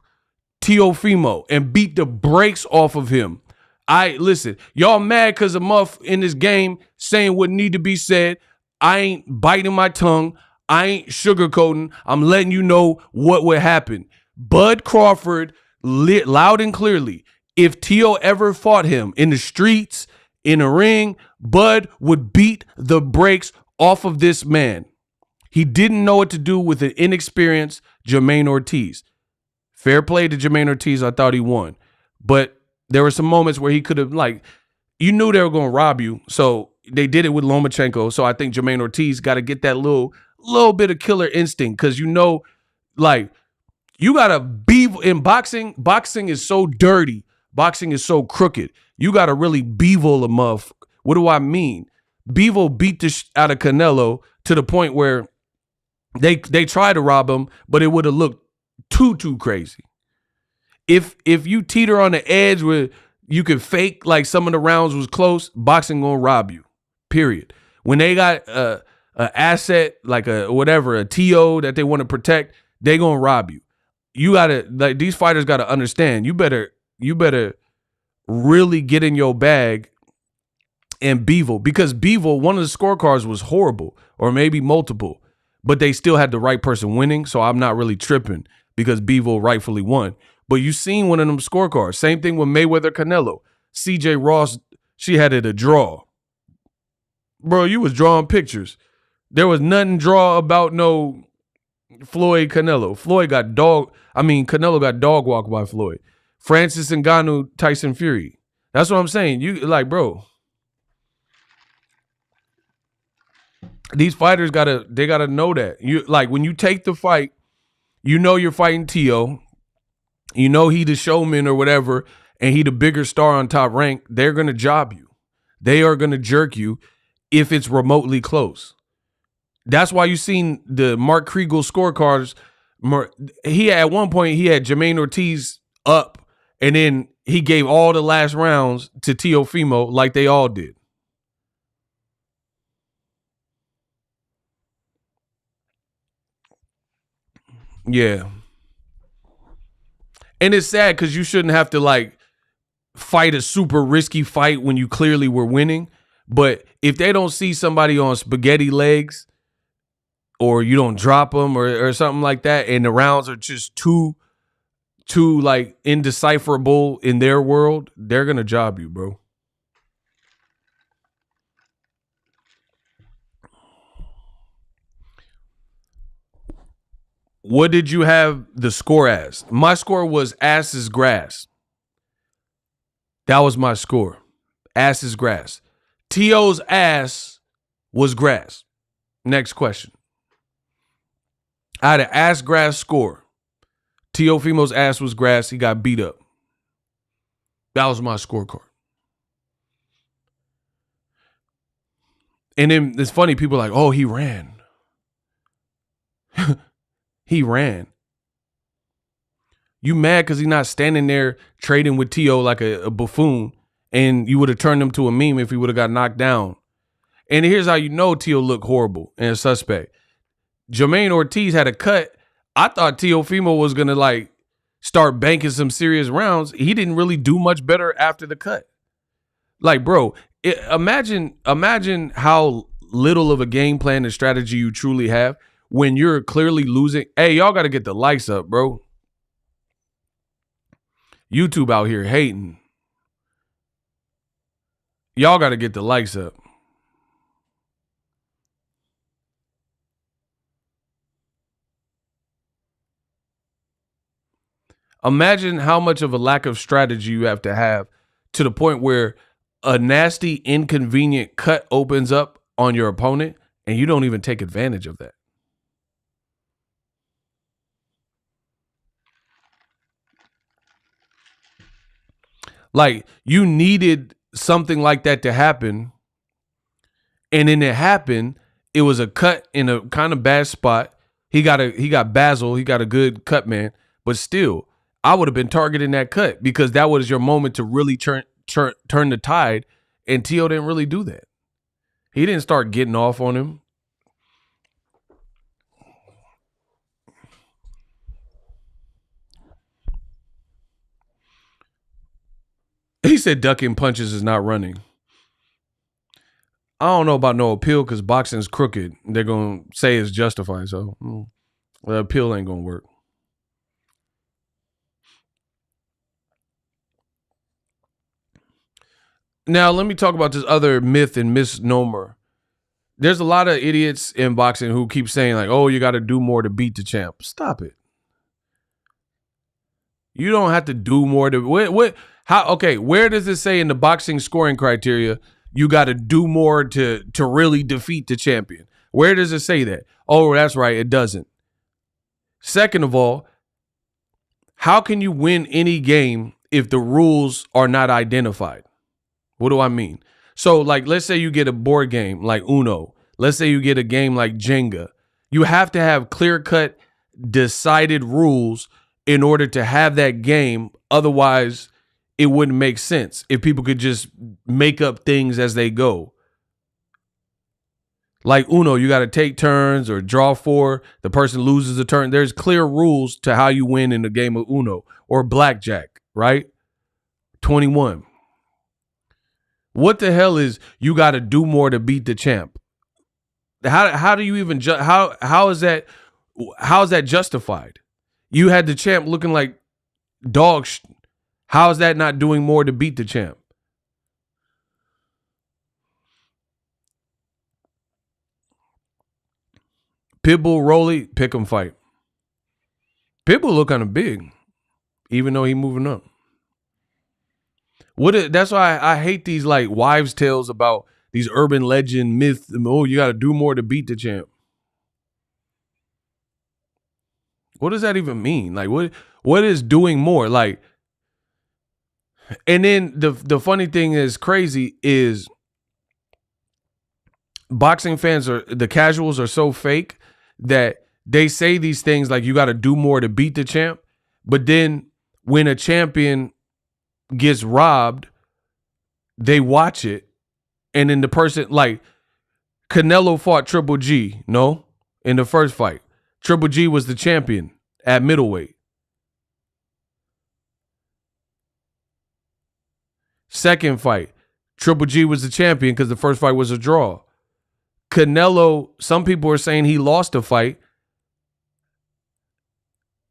Teofimo and beat the brakes off of him. Listen, y'all mad because a muff in this game saying what need to be said. I ain't biting my tongue. I ain't sugarcoating. I'm letting you know what would happen. Bud Crawford, loud and clearly, if Teo ever fought him in the streets, in a ring, Bud would beat the brakes off of this man. He didn't know what to do with an inexperienced Jamaine Ortiz. Fair play to Jamaine Ortiz. I thought he won. But there were some moments where he could have, you knew they were going to rob you. So they did it with Lomachenko. So I think Jamaine Ortiz got to get that little bit of killer instinct because you got to be in boxing. Boxing is so dirty. Boxing is so crooked. You got to really bevel a muff. What do I mean? Bevel beat the out of Canelo to the point where they tried to rob him, but it would have looked too crazy. If you teeter on the edge where you can fake like some of the rounds was close, boxing gonna rob you. Period. When they got a asset like a TO that they want to protect, they gonna rob you. You gotta these fighters gotta understand. You better really get in your bag and bevel, because bevel, one of the scorecards was horrible or maybe multiple, but they still had the right person winning. So I'm not really tripping because bevel rightfully won. But you seen one of them scorecards. Same thing with Mayweather Canelo. CJ Ross, she had it a draw. Bro, you was drawing pictures. There was nothing draw about no Floyd Canelo. Canelo got dog walked by Floyd. Francis Ngannou, Tyson Fury. That's what I'm saying. Bro. These fighters gotta know that. When you take the fight, you know you're fighting Tio. You know he the showman or whatever, and he the bigger star on Top Rank. They're gonna job you. They are gonna jerk you if it's remotely close. That's why you seen the Mark Kriegel scorecards. He at one point he had Jamaine Ortiz up, and then he gave all the last rounds to Teofimo like they all did. Yeah. And it's sad because you shouldn't have to like fight a super risky fight when you clearly were winning. But if they don't see somebody on spaghetti legs, or you don't drop them or something like that, and the rounds are just too like indecipherable in their world, they're gonna job you, bro. What did you have the score as? My score was ass is grass. That was my score. Ass is grass. T.O.'s ass was grass. Next question. I had an ass grass score. Teofimo's ass was grass. He got beat up. That was my scorecard. And then it's funny, people are like, oh, he ran. He ran. You mad because he's not standing there trading with T.O. like a buffoon, and you would have turned him to a meme if he would have got knocked down. And here's how you know T.O. looked horrible and a suspect. Jamaine Ortiz had a cut. I thought Teofimo was going to like start banking some serious rounds. He didn't really do much better after the cut. Like, bro, imagine how little of a game plan and strategy you truly have when you're clearly losing. Hey, y'all got to get the likes up, bro. YouTube out here hating. Y'all got to get the likes up. Imagine how much of a lack of strategy you have to the point where a nasty, inconvenient cut opens up on your opponent and you don't even take advantage of that. Like, you needed something like that to happen, and then it happened. It was a cut in a kind of bad spot. He got Basil. He got a good cut man, but still, I would have been targeting that cut because that was your moment to really turn the tide, and T.O. didn't really do that. He didn't start getting off on him. He said ducking punches is not running. I don't know about no appeal because boxing's crooked. They're going to say it's justified, so the appeal ain't going to work. Now, let me talk about this other myth and misnomer. There's a lot of idiots in boxing who keep saying, like, oh, you got to do more to beat the champ. Stop it. You don't have to do more to where does it say in the boxing scoring criteria you got to do more to really defeat the champion? Where does it say that? Oh, that's right, it doesn't. Second of all, how can you win any game if the rules are not identified? What do I mean? So, like, let's say you get a board game like Uno. Let's say you get a game like Jenga. You have to have clear-cut, decided rules in order to have that game. Otherwise, it wouldn't make sense if people could just make up things as they go. Like Uno, you got to take turns or draw four. The person loses a turn. There's clear rules to how you win in the game of Uno or blackjack, right? 21. What the hell is you got to do more to beat the champ? How do you even how is that justified? You had the champ looking like dog. How is that not doing more to beat the champ? Pitbull, Rolly, pick 'em fight. Pitbull look kind of big, even though he moving up. That's why I hate these like wives' tales about these urban legend myths. Oh, you got to do more to beat the champ. What does that even mean? Like, what is doing more? Like, and then the funny thing is crazy is boxing fans the casuals are so fake that they say these things like you got to do more to beat the champ, but then when a champion gets robbed, they watch it, and then the person like Canelo fought Triple G, no, in the first fight. Triple G was the champion at middleweight. Second fight, Triple G was the champion because the first fight was a draw. Canelo, some people are saying he lost the fight.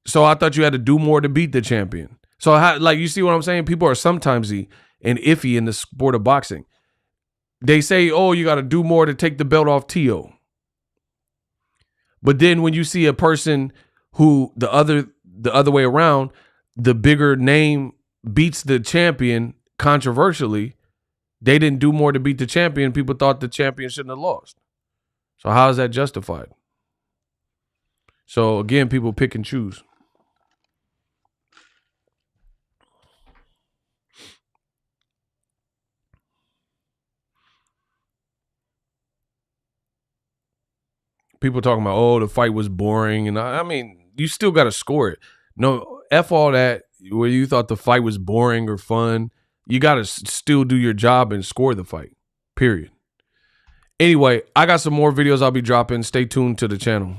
So I thought you had to do more to beat the champion. So like, you see what I'm saying? People are sometimes and iffy in the sport of boxing. They say, oh, you got to do more to take the belt off Teo. But then when you see a person who the other way around, the bigger name beats the champion controversially, they didn't do more to beat the champion. People thought the champion shouldn't have lost. So how is that justified? So again, people pick and choose. People talking about, oh, the fight was boring. And I mean, you still got to score it. No, F all that where you thought the fight was boring or fun. You got to still do your job and score the fight, period. Anyway, I got some more videos I'll be dropping. Stay tuned to the channel.